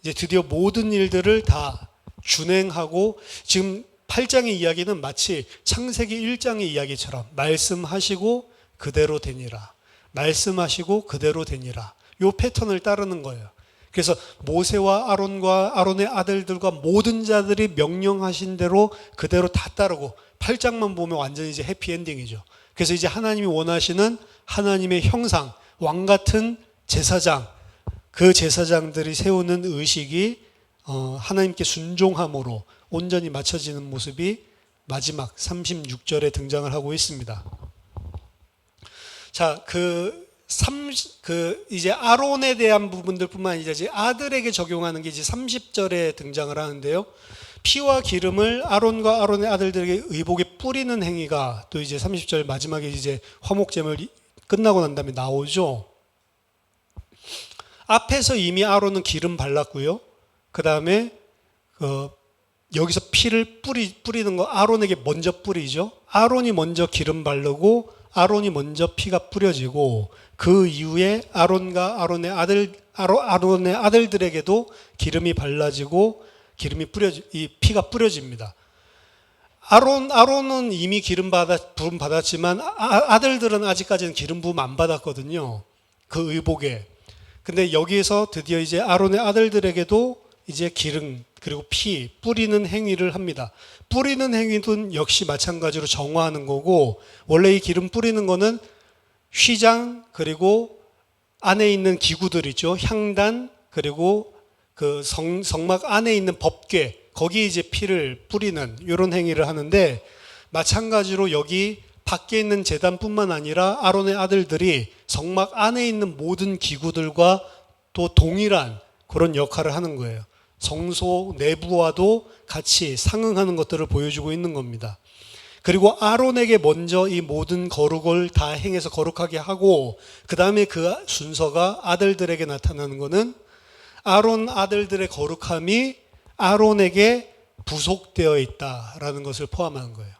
A: 이제 드디어 모든 일들을 다 준행하고, 지금 8장의 이야기는 마치 창세기 1장의 이야기처럼 말씀하시고 그대로 되니라, 말씀하시고 그대로 되니라, 요 패턴을 따르는 거예요. 그래서 모세와 아론과 아론의 아들들과 모든 자들이 명령하신 대로 그대로 다 따르고 8장만 보면 완전히 이제 해피엔딩이죠. 그래서 이제 하나님이 원하시는 하나님의 형상, 왕 같은 제사장, 그 제사장들이 세우는 의식이 하나님께 순종함으로 온전히 맞춰지는 모습이 마지막 36절에 등장을 하고 있습니다. 자, 이제 아론에 대한 부분들뿐만 아니라 이제 아들에게 적용하는 게 이제 30절에 등장을 하는데요. 피와 기름을 아론과 아론의 아들들에게 의복에 뿌리는 행위가 또 이제 30절 마지막에 이제 화목제물 끝나고 난 다음에 나오죠. 앞에서 이미 아론은 기름 발랐고요. 그 다음에 여기서 피를 뿌리는 거 아론에게 먼저 뿌리죠. 아론이 먼저 기름 바르고 아론이 먼저 피가 뿌려지고 그 이후에 아론과 아론의 아들들에게도 기름이 발라지고 이 피가 뿌려집니다. 아론은 이미 기름 부음 받았지만 아들들은 아직까지는 기름 부음 안 받았거든요. 그 의복에. 근데 여기에서 드디어 이제 아론의 아들들에게도 이제 기름 그리고 피 뿌리는 행위를 합니다. 뿌리는 행위는 역시 마찬가지로 정화하는 거고, 원래 이 기름 뿌리는 거는 휘장 그리고 안에 있는 기구들 있죠. 향단 그리고 그 성막 안에 있는 법궤, 거기에 이제 피를 뿌리는 이런 행위를 하는데, 마찬가지로 여기 밖에 있는 제단뿐만 아니라 아론의 아들들이 성막 안에 있는 모든 기구들과 또 동일한 그런 역할을 하는 거예요. 성소 내부와도 같이 상응하는 것들을 보여주고 있는 겁니다. 그리고 아론에게 먼저 이 모든 거룩을 다 행해서 거룩하게 하고, 그 다음에 그 순서가 아들들에게 나타나는 것은 아론 아들들의 거룩함이 아론에게 부속되어 있다라는 것을 포함하는 거예요.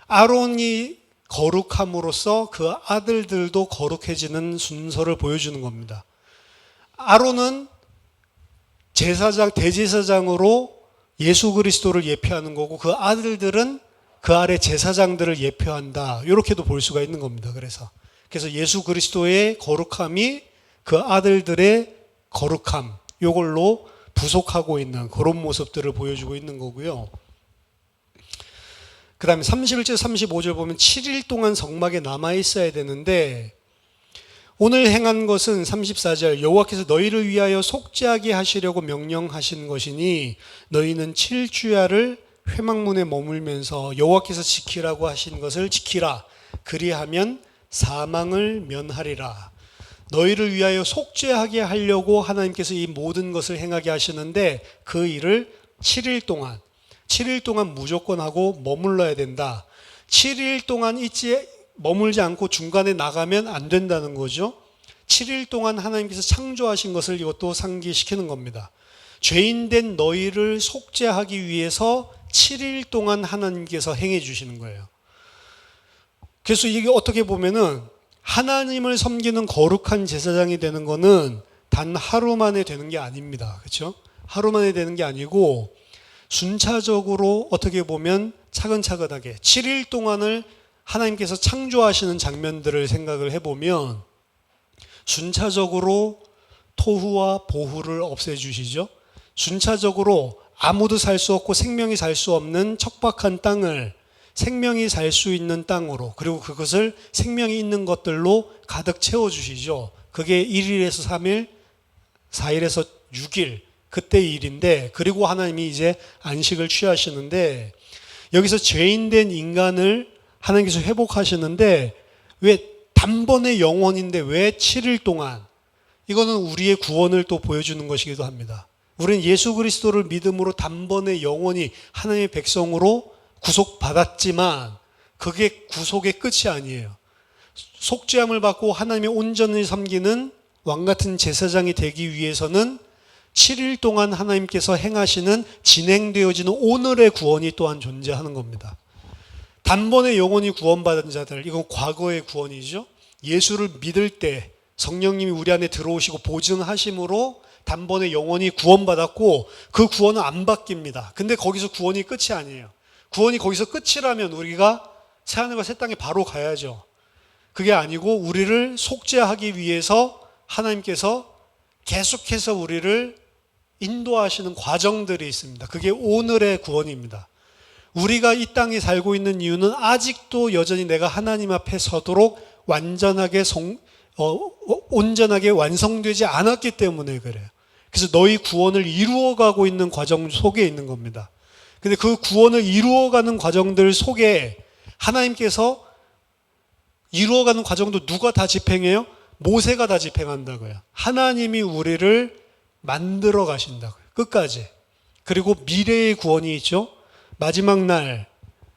A: 아론이 거룩함으로써 그 아들들도 거룩해지는 순서를 보여주는 겁니다. 아론은 제사장, 대제사장으로 예수 그리스도를 예표하는 거고, 그 아들들은 그 아래 제사장들을 예표한다. 이렇게도 볼 수가 있는 겁니다. 그래서 예수 그리스도의 거룩함이 그 아들들의 거룩함, 이걸로 부속하고 있는 그런 모습들을 보여주고 있는 거고요. 그 다음에 31절 35절 보면 7일 동안 성막에 남아있어야 되는데, 오늘 행한 것은 34절 여호와께서 너희를 위하여 속죄하게 하시려고 명령하신 것이니 너희는 7주야를 회막문에 머물면서 여호와께서 지키라고 하신 것을 지키라. 그리하면 사망을 면하리라. 너희를 위하여 속죄하게 하려고 하나님께서 이 모든 것을 행하게 하시는데, 그 일을 7일 동안 무조건 하고 머물러야 된다. 7일 동안 머물지 않고 중간에 나가면 안 된다는 거죠. 7일 동안 하나님께서 창조하신 것을 이것도 상기시키는 겁니다. 죄인된 너희를 속죄하기 위해서 7일 동안 하나님께서 행해 주시는 거예요. 그래서 이게 어떻게 보면은 하나님을 섬기는 거룩한 제사장이 되는 거는 단 하루 만에 되는 게 아닙니다. 그렇죠? 하루 만에 되는 게 아니고 순차적으로 어떻게 보면 차근차근하게 7일 동안을 하나님께서 창조하시는 장면들을 생각을 해보면 순차적으로 토후와 보후를 없애주시죠. 순차적으로 아무도 살 수 없고 생명이 살 수 없는 척박한 땅을 생명이 살 수 있는 땅으로, 그리고 그것을 생명이 있는 것들로 가득 채워주시죠. 그게 1일에서 3일, 4일에서 6일, 그때의 일인데, 그리고 하나님이 이제 안식을 취하시는데, 여기서 죄인된 인간을 하나님께서 회복하시는데, 왜 단번에 영원인데 왜 7일 동안? 이거는 우리의 구원을 또 보여주는 것이기도 합니다. 우리는 예수 그리스도를 믿음으로 단번에 영원히 하나님의 백성으로 구속받았지만 그게 구속의 끝이 아니에요. 속죄함을 받고 하나님의 온전히 섬기는 왕같은 제사장이 되기 위해서는 7일 동안 하나님께서 행하시는 진행되어지는 오늘의 구원이 또한 존재하는 겁니다. 단번에 영원히 구원받은 자들, 이건 과거의 구원이죠. 예수를 믿을 때 성령님이 우리 안에 들어오시고 보증하심으로 단번에 영원히 구원받았고, 그 구원은 안 바뀝니다. 근데 거기서 구원이 끝이 아니에요. 구원이 거기서 끝이라면 우리가 새하늘과 새 땅에 바로 가야죠. 그게 아니고 우리를 속죄하기 위해서 하나님께서 계속해서 우리를 인도하시는 과정들이 있습니다. 그게 오늘의 구원입니다. 우리가 이 땅에 살고 있는 이유는 아직도 여전히 내가 하나님 앞에 서도록 온전하게 완성되지 않았기 때문에 그래요. 그래서 너희 구원을 이루어가고 있는 과정 속에 있는 겁니다. 근데 그 구원을 이루어가는 과정들 속에 하나님께서 이루어가는 과정도 누가 다 집행해요? 모세가 다 집행한다고요. 하나님이 우리를 만들어 가신다고요. 끝까지. 그리고 미래의 구원이 있죠. 마지막 날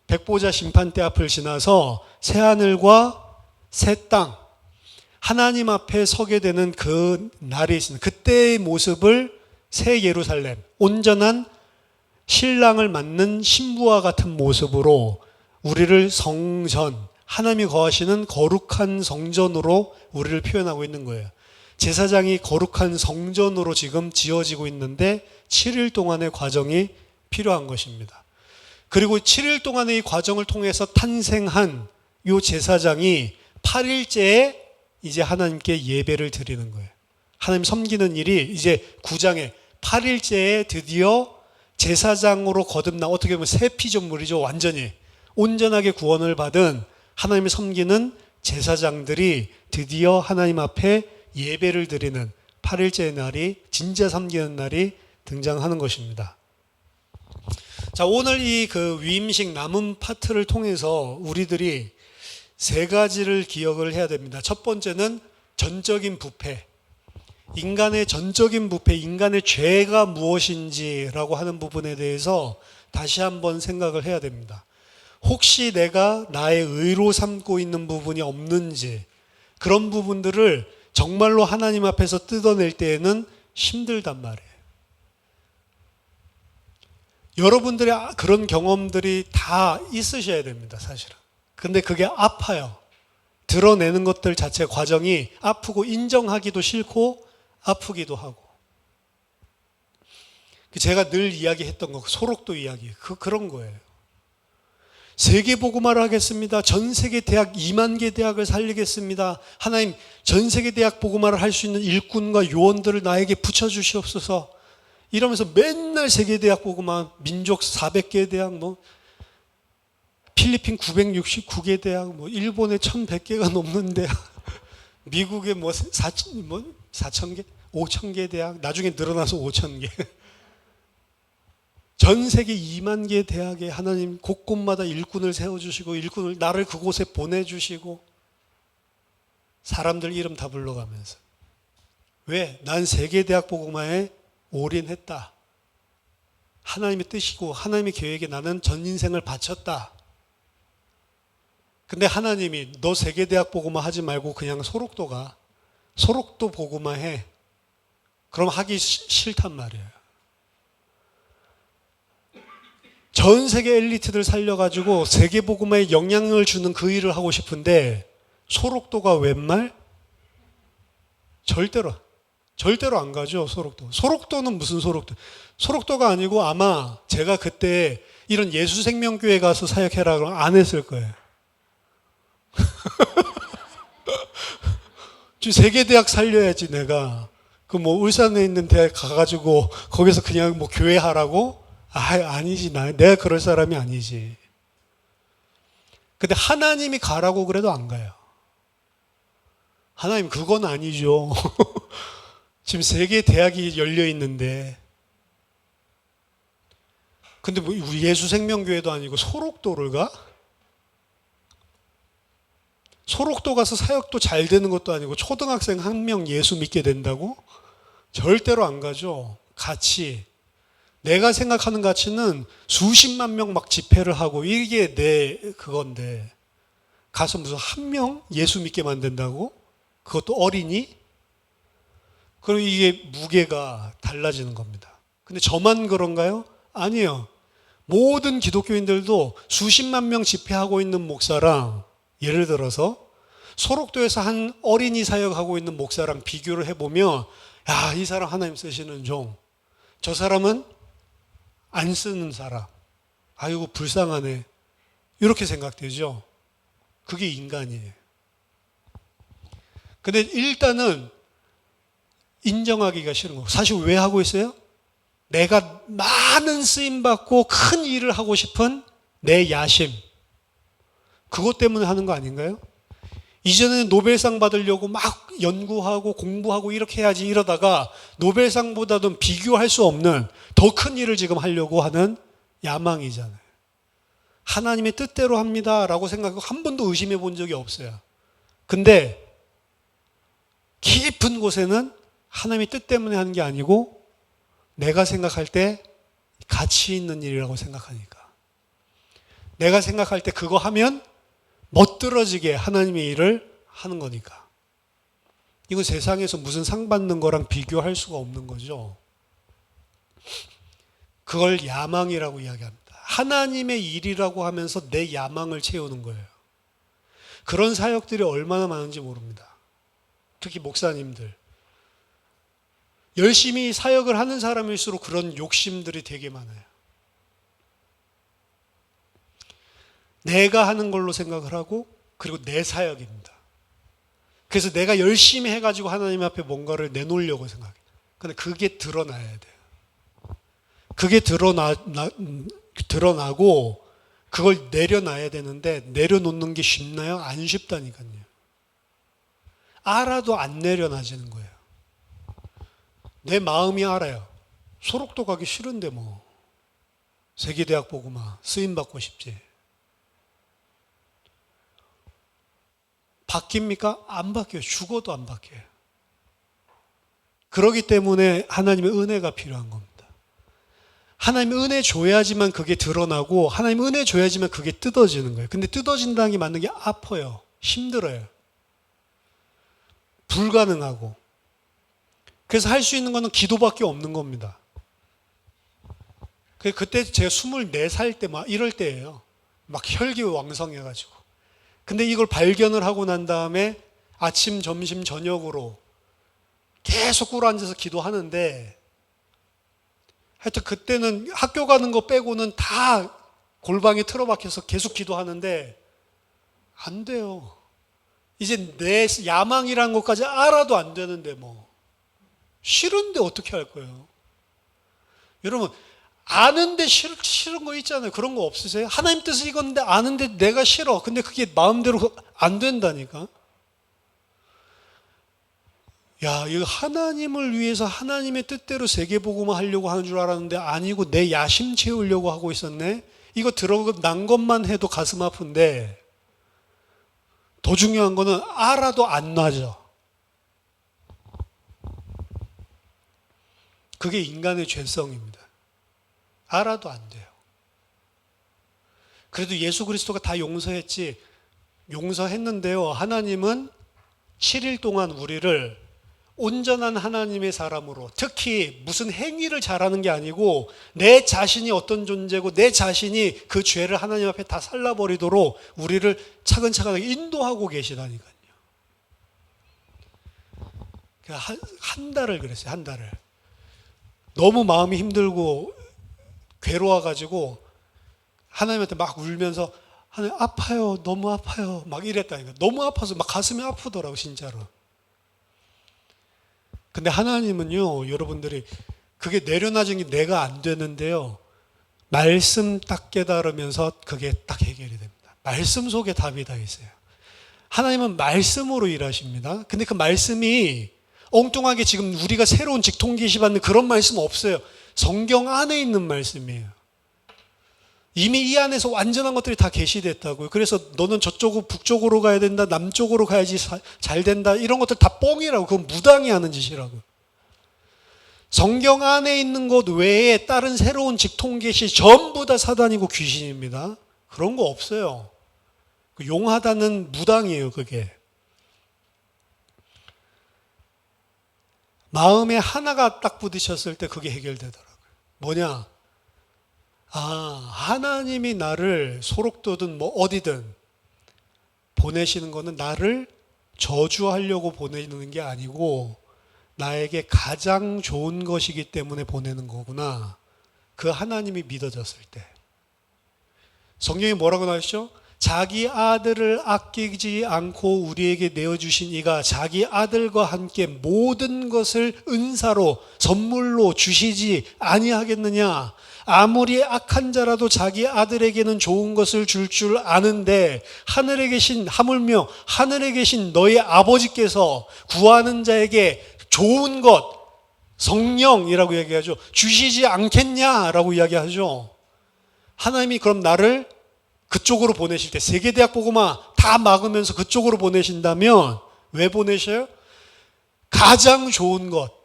A: 백보자 심판대 앞을 지나서 새하늘과 새 땅, 하나님 앞에 서게 되는 그 날이 있습니다. 그때의 모습을 새 예루살렘, 온전한 신랑을 맞는 신부와 같은 모습으로 우리를 성전, 하나님이 거하시는 거룩한 성전으로 우리를 표현하고 있는 거예요. 제사장이 거룩한 성전으로 지금 지어지고 있는데 7일 동안의 과정이 필요한 것입니다. 그리고 7일 동안의 이 과정을 통해서 탄생한 이 제사장이 8일째에 이제 하나님께 예배를 드리는 거예요. 하나님 섬기는 일이 이제 9장에 8일째에 드디어 제사장으로 거듭나, 어떻게 보면 새 피조물이죠. 완전히 온전하게 구원을 받은 하나님을 섬기는 제사장들이 드디어 하나님 앞에 예배를 드리는 8일째 날이, 진짜 섬기는 날이 등장하는 것입니다. 자, 오늘 이 그 위임식 남은 파트를 통해서 우리들이 세 가지를 기억을 해야 됩니다. 첫 번째는 전적인 부패. 인간의 전적인 부패, 인간의 죄가 무엇인지라고 하는 부분에 대해서 다시 한번 생각을 해야 됩니다. 혹시 내가 나의 의로 삼고 있는 부분이 없는지, 그런 부분들을 정말로 하나님 앞에서 뜯어낼 때에는 힘들단 말이에요. 여러분들의 그런 경험들이 다 있으셔야 됩니다, 사실은. 근데 그게 아파요. 드러내는 것들 자체 과정이 아프고 인정하기도 싫고 아프기도 하고. 제가 늘 이야기했던 거, 소록도 이야기, 그런 거예요. 세계복음화를 하겠습니다. 전 세계 대학 2만 개 대학을 살리겠습니다. 하나님, 전 세계 대학 복음화를 할 수 있는 일꾼과 요원들을 나에게 붙여주시옵소서. 이러면서 맨날 세계 대학 복음화, 민족 400개 대학, 필리핀 969개 대학, 일본에 1100개가 넘는 대학, 미국에 4,000개? 5,000개 대학, 나중에 늘어나서 5,000개. 전 세계 2만 개 대학에 하나님 곳곳마다 일꾼을 세워주시고, 일꾼을 나를 그곳에 보내주시고, 사람들 이름 다 불러가면서. 왜? 난 세계대학 복음화에 올인했다. 하나님의 뜻이고 하나님의 계획에 나는 전 인생을 바쳤다. 근데 하나님이 너 세계대학 복음화 하지 말고 그냥 소록도 복음화 해. 그럼 하기 싫단 말이에요. 전 세계 엘리트들 살려가지고 세계 복음화에 영향을 주는 그 일을 하고 싶은데 소록도가 웬 말? 절대로 안 가죠, 소록도. 소록도는 무슨 소록도? 소록도가 아니고 아마 제가 그때 이런 예수생명교회 가서 사역해라 그러면 안 했을 거예요. 세계대학 살려야지 내가. 울산에 있는 대학 가가지고 거기서 그냥 교회 하라고? 아니지. 내가 그럴 사람이 아니지. 근데 하나님이 가라고 그래도 안 가요. 하나님, 그건 아니죠. 지금 세계 대학이 열려 있는데. 근데 우리 예수생명교회도 아니고 소록도를 가? 소록도 가서 사역도 잘 되는 것도 아니고 초등학생 1명 예수 믿게 된다고? 절대로 안 가죠. 내가 생각하는 가치는 수십만 명 막 집회를 하고 이게 내 그건데 가서 무슨 1명 예수 믿게 만든다고? 그것도 어린이? 그럼 이게 무게가 달라지는 겁니다. 근데 저만 그런가요? 아니에요. 모든 기독교인들도 수십만 명 집회하고 있는 목사랑 예를 들어서 소록도에서 한 어린이 사역하고 있는 목사랑 비교를 해보면 야, 이 사람 하나님 쓰시는 종, 저 사람은 안 쓰는 사람. 아이고 불쌍하네. 이렇게 생각되죠. 그게 인간이에요. 근데 일단은 인정하기가 싫은 거고. 사실 왜 하고 있어요? 내가 많은 쓰임받고 큰 일을 하고 싶은 내 야심. 그것 때문에 하는 거 아닌가요? 이전에는 노벨상 받으려고 막 연구하고 공부하고 이렇게 해야지 이러다가 노벨상보다도 비교할 수 없는 더 큰 일을 지금 하려고 하는 야망이잖아요. 하나님의 뜻대로 합니다라고 생각하고 한 번도 의심해 본 적이 없어요. 근데 깊은 곳에는 하나님의 뜻 때문에 하는 게 아니고 내가 생각할 때 가치 있는 일이라고 생각하니까. 내가 생각할 때 그거 하면 멋들어지게 하나님의 일을 하는 거니까. 이건 세상에서 무슨 상 받는 거랑 비교할 수가 없는 거죠. 그걸 야망이라고 이야기합니다. 하나님의 일이라고 하면서 내 야망을 채우는 거예요. 그런 사역들이 얼마나 많은지 모릅니다. 특히 목사님들. 열심히 사역을 하는 사람일수록 그런 욕심들이 되게 많아요. 내가 하는 걸로 생각을 하고 그리고 내 사역입니다. 그래서 내가 열심히 해가지고 하나님 앞에 뭔가를 내놓으려고 생각해요. 근데 그게 드러나야 돼요. 그게 드러나고 그걸 내려놔야 되는데 내려놓는 게 쉽나요? 안 쉽다니까요. 알아도 안 내려놔지는 거예요. 내 마음이 알아요. 소록도 가기 싫은데 뭐 세계대학 보고 막 쓰임 받고 싶지. 바뀝니까? 안 바뀌어요. 죽어도 안 바뀌어요. 그렇기 때문에 하나님의 은혜가 필요한 겁니다. 하나님의 은혜 줘야지만 그게 드러나고 하나님의 은혜 줘야지만 그게 뜯어지는 거예요. 근데 뜯어진다는 게 맞는 게 아파요. 힘들어요. 불가능하고. 그래서 할 수 있는 거는 기도밖에 없는 겁니다. 그때 제가 24살 때 막 이럴 때예요. 막 혈기왕성해가지고. 근데 이걸 발견을 하고 난 다음에 아침, 점심, 저녁으로 계속 꿇어 앉아서 기도하는데 하여튼 그때는 학교 가는 거 빼고는 다 골방에 틀어박혀서 계속 기도하는데 안 돼요. 이제 내 야망이란 것까지 알아도 안 되는데 뭐 싫은데 어떻게 할 거예요? 여러분 아는데 싫은 거 있잖아요. 그런 거 없으세요? 하나님 뜻을 이건데 아는데 내가 싫어. 근데 그게 마음대로 안 된다니까. 야, 이거 하나님을 위해서 하나님의 뜻대로 세계복음을 하려고 하는 줄 알았는데 아니고 내 야심 채우려고 하고 있었네. 이거 드러난 것만 해도 가슴 아픈데 더 중요한 거는 알아도 안 놔져. 그게 인간의 죄성입니다. 알아도 안 돼요. 그래도 예수 그리스도가 다 용서했지. 용서했는데요. 하나님은 7일 동안 우리를 온전한 하나님의 사람으로, 특히 무슨 행위를 잘하는 게 아니고 내 자신이 어떤 존재고 내 자신이 그 죄를 하나님 앞에 다 살라버리도록 우리를 차근차근 인도하고 계시다니까요. 한 달을 그랬어요. 한 달을. 너무 마음이 힘들고 괴로워가지고 하나님한테 막 울면서 하나님 아파요. 너무 아파요. 막 이랬다니까. 너무 아파서 막 가슴이 아프더라고 진짜로. 근데 하나님은요, 여러분들이 그게 내려놔진 게 내가 안 되는데요. 말씀 딱 깨달으면서 그게 딱 해결이 됩니다. 말씀 속에 답이 다 있어요. 하나님은 말씀으로 일하십니다. 근데 그 말씀이 엉뚱하게 지금 우리가 새로운 직통 계시 받는 그런 말씀 없어요. 성경 안에 있는 말씀이에요. 이미 이 안에서 완전한 것들이 다 계시됐다고요. 그래서 너는 저쪽으로 북쪽으로 가야 된다. 남쪽으로 가야지 잘 된다. 이런 것들 다 뻥이라고. 그건 무당이 하는 짓이라고. 성경 안에 있는 것 외에 다른 새로운 직통 계시 전부 다 사단이고 귀신입니다. 그런 거 없어요. 용하다는 무당이에요, 그게. 마음에 하나가 딱 부딪혔을 때 그게 해결되더라고요. 뭐냐? 하나님이 나를 소록도든 뭐 어디든 보내시는 거는 나를 저주하려고 보내는 게 아니고 나에게 가장 좋은 것이기 때문에 보내는 거구나. 그 하나님이 믿어졌을 때. 성경이 뭐라고 나왔죠? 자기 아들을 아끼지 않고 우리에게 내어주신 이가 자기 아들과 함께 모든 것을 은사로 선물로 주시지 아니하겠느냐. 아무리 악한 자라도 자기 아들에게는 좋은 것을 줄 아는데 하늘에 계신 하물며 하늘에 계신 너희 아버지께서 구하는 자에게 좋은 것 성령이라고 얘기하죠. 주시지 않겠냐라고 이야기하죠. 하나님이 그럼 나를 그쪽으로 보내실 때 세계대학 복음화 다 막으면서 그쪽으로 보내신다면 왜 보내셔요? 가장 좋은 것.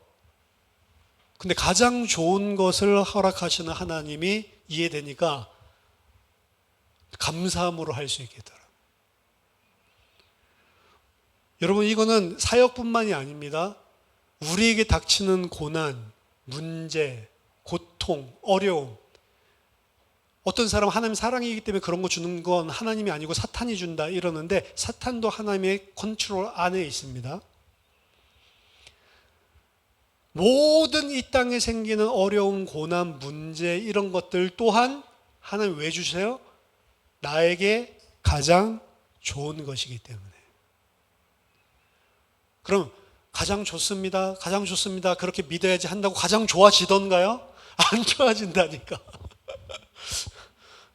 A: 근데 가장 좋은 것을 허락하시는 하나님이 이해되니까 감사함으로 할 수 있겠더라. 여러분 이거는 사역뿐만이 아닙니다. 우리에게 닥치는 고난, 문제, 고통, 어려움. 어떤 사람 하나님 사랑이기 때문에 그런 거 주는 건 하나님이 아니고 사탄이 준다 이러는데 사탄도 하나님의 컨트롤 안에 있습니다. 모든 이 땅에 생기는 어려움, 고난, 문제 이런 것들 또한 하나님 왜 주세요? 나에게 가장 좋은 것이기 때문에. 그럼 가장 좋습니다. 가장 좋습니다. 그렇게 믿어야지 한다고 가장 좋아지던가요? 안 좋아진다니까.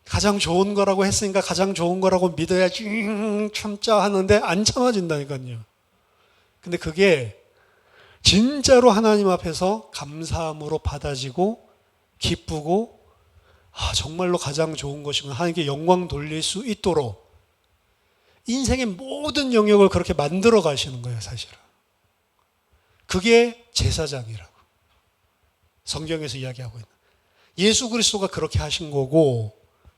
A: 가장 좋은 거라고 했으니까 가장 좋은 거라고 믿어야지 참자 하는데 안 참아진다니까요. 근데 그게 진짜로 하나님 앞에서 감사함으로 받아지고 기쁘고 정말로 가장 좋은 것이구나, 하나님께 영광 돌릴 수 있도록 인생의 모든 영역을 그렇게 만들어 가시는 거예요, 사실은. 그게 제사장이라고 성경에서 이야기하고 있는, 예수 그리스도가 그렇게 하신 거고,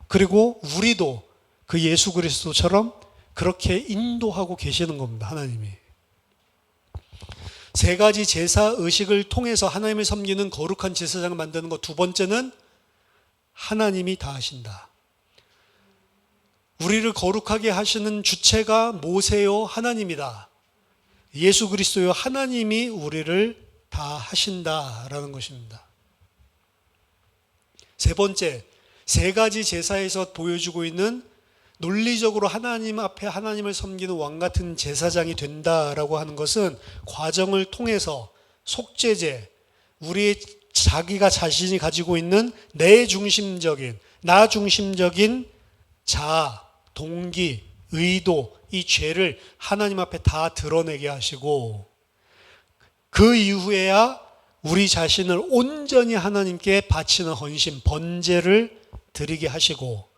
A: 그리고 우리도 그 예수 그리스도처럼 그렇게 인도하고 계시는 겁니다, 하나님이. 세 가지 제사 의식을 통해서 하나님을 섬기는 거룩한 제사장을 만드는 것. 두 번째는 하나님이 다 하신다. 우리를 거룩하게 하시는 주체가 모세요 하나님이다. 예수 그리스도요 하나님이 우리를 다 하신다라는 것입니다. 세 번째, 세 가지 제사에서 보여주고 있는 논리적으로 하나님 앞에 하나님을 섬기는 왕 같은 제사장이 된다라고 하는 것은 과정을 통해서 속죄제, 우리의 자기가 자신이 가지고 있는 내 중심적인, 나 중심적인 자아, 동기, 의도, 이 죄를 하나님 앞에 다 드러내게 하시고, 그 이후에야 우리 자신을 온전히 하나님께 바치는 헌신, 번제를 드리게 하시고,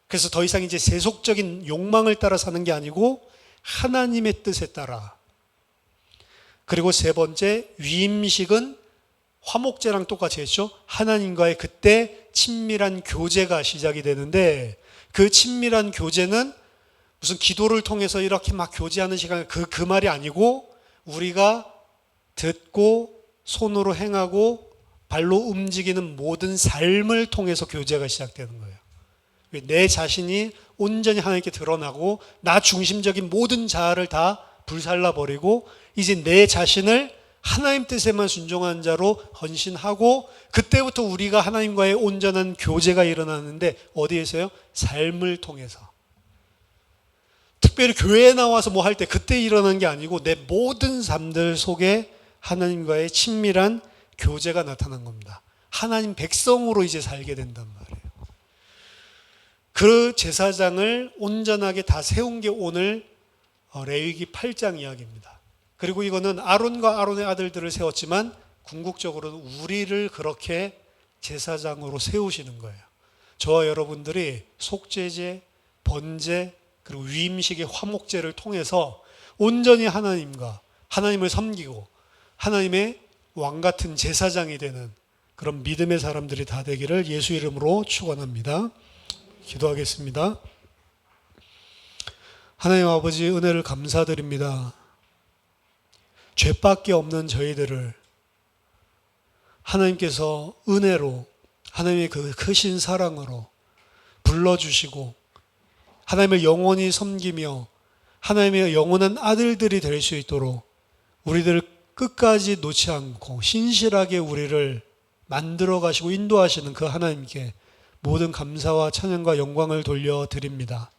A: 그래서 더 이상 이제 세속적인 욕망을 따라 사는 게 아니고 하나님의 뜻에 따라. 그리고 세 번째, 위임식은 화목제랑 똑같이 했죠. 하나님과의 그때 친밀한 교제가 시작이 되는데, 그 친밀한 교제는 무슨 기도를 통해서 이렇게 막 교제하는 시간, 그 말이 아니고 우리가 듣고 손으로 행하고 발로 움직이는 모든 삶을 통해서 교제가 시작되는 거예요. 내 자신이 온전히 하나님께 드러나고 나 중심적인 모든 자아를 다 불살라버리고 이제 내 자신을 하나님 뜻에만 순종한 자로 헌신하고, 그때부터 우리가 하나님과의 온전한 교제가 일어나는데 어디에서요? 삶을 통해서. 특별히 교회에 나와서 뭐 할 때 그때 일어난 게 아니고 내 모든 삶들 속에 하나님과의 친밀한 교제가 나타난 겁니다. 하나님 백성으로 이제 살게 된단 말이에요. 그 제사장을 온전하게 다 세운 게 오늘 레위기 8장 이야기입니다. 그리고 이거는 아론과 아론의 아들들을 세웠지만 궁극적으로는 우리를 그렇게 제사장으로 세우시는 거예요. 저와 여러분들이 속죄제, 번제, 그리고 위임식의 화목제를 통해서 온전히 하나님과 하나님을 섬기고 하나님의 왕 같은 제사장이 되는 그런 믿음의 사람들이 다 되기를 예수 이름으로 축원합니다. 기도하겠습니다. 하나님 아버지, 은혜를 감사드립니다. 죄밖에 없는 저희들을 하나님께서 은혜로, 하나님의 그 크신 사랑으로 불러주시고 하나님을 영원히 섬기며 하나님의 영원한 아들들이 될 수 있도록 우리들을 끝까지 놓지 않고 신실하게 우리를 만들어 가시고 인도하시는 그 하나님께 모든 감사와 찬양과 영광을 돌려드립니다.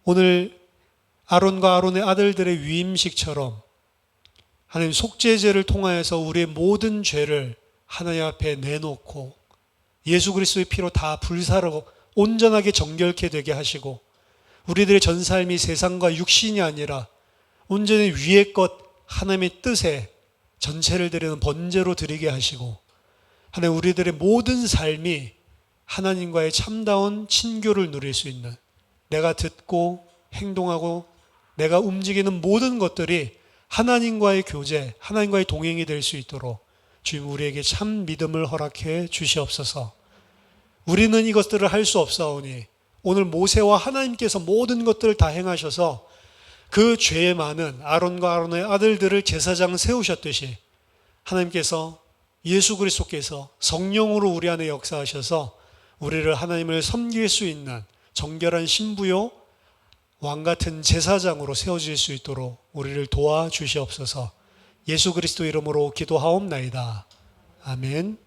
A: 오늘 아론과 아론의 아들들의 위임식처럼 하나님 속죄제를 통하여서 우리의 모든 죄를 하나님 앞에 내놓고 예수 그리스도의 피로 다 불사르고 온전하게 정결케 되게 하시고, 우리들의 전 삶이 세상과 육신이 아니라 온전히 위의 것 하나님의 뜻에 전체를 드리는 번제로 드리게 하시고, 하나님 우리들의 모든 삶이 하나님과의 참다운 친교를 누릴 수 있는, 내가 듣고 행동하고 내가 움직이는 모든 것들이 하나님과의 교제, 하나님과의 동행이 될 수 있도록 주님 우리에게 참 믿음을 허락해 주시옵소서. 우리는 이것들을 할 수 없사오니 오늘 모세와 하나님께서 모든 것들을 다 행하셔서 그 죄에 많은 아론과 아론의 아들들을 제사장 세우셨듯이 하나님께서 예수 그리스도께서 성령으로 우리 안에 역사하셔서 우리를 하나님을 섬길 수 있는 정결한 신부요 왕 같은 제사장으로 세워질 수 있도록 우리를 도와주시옵소서. 예수 그리스도 이름으로 기도하옵나이다. 아멘.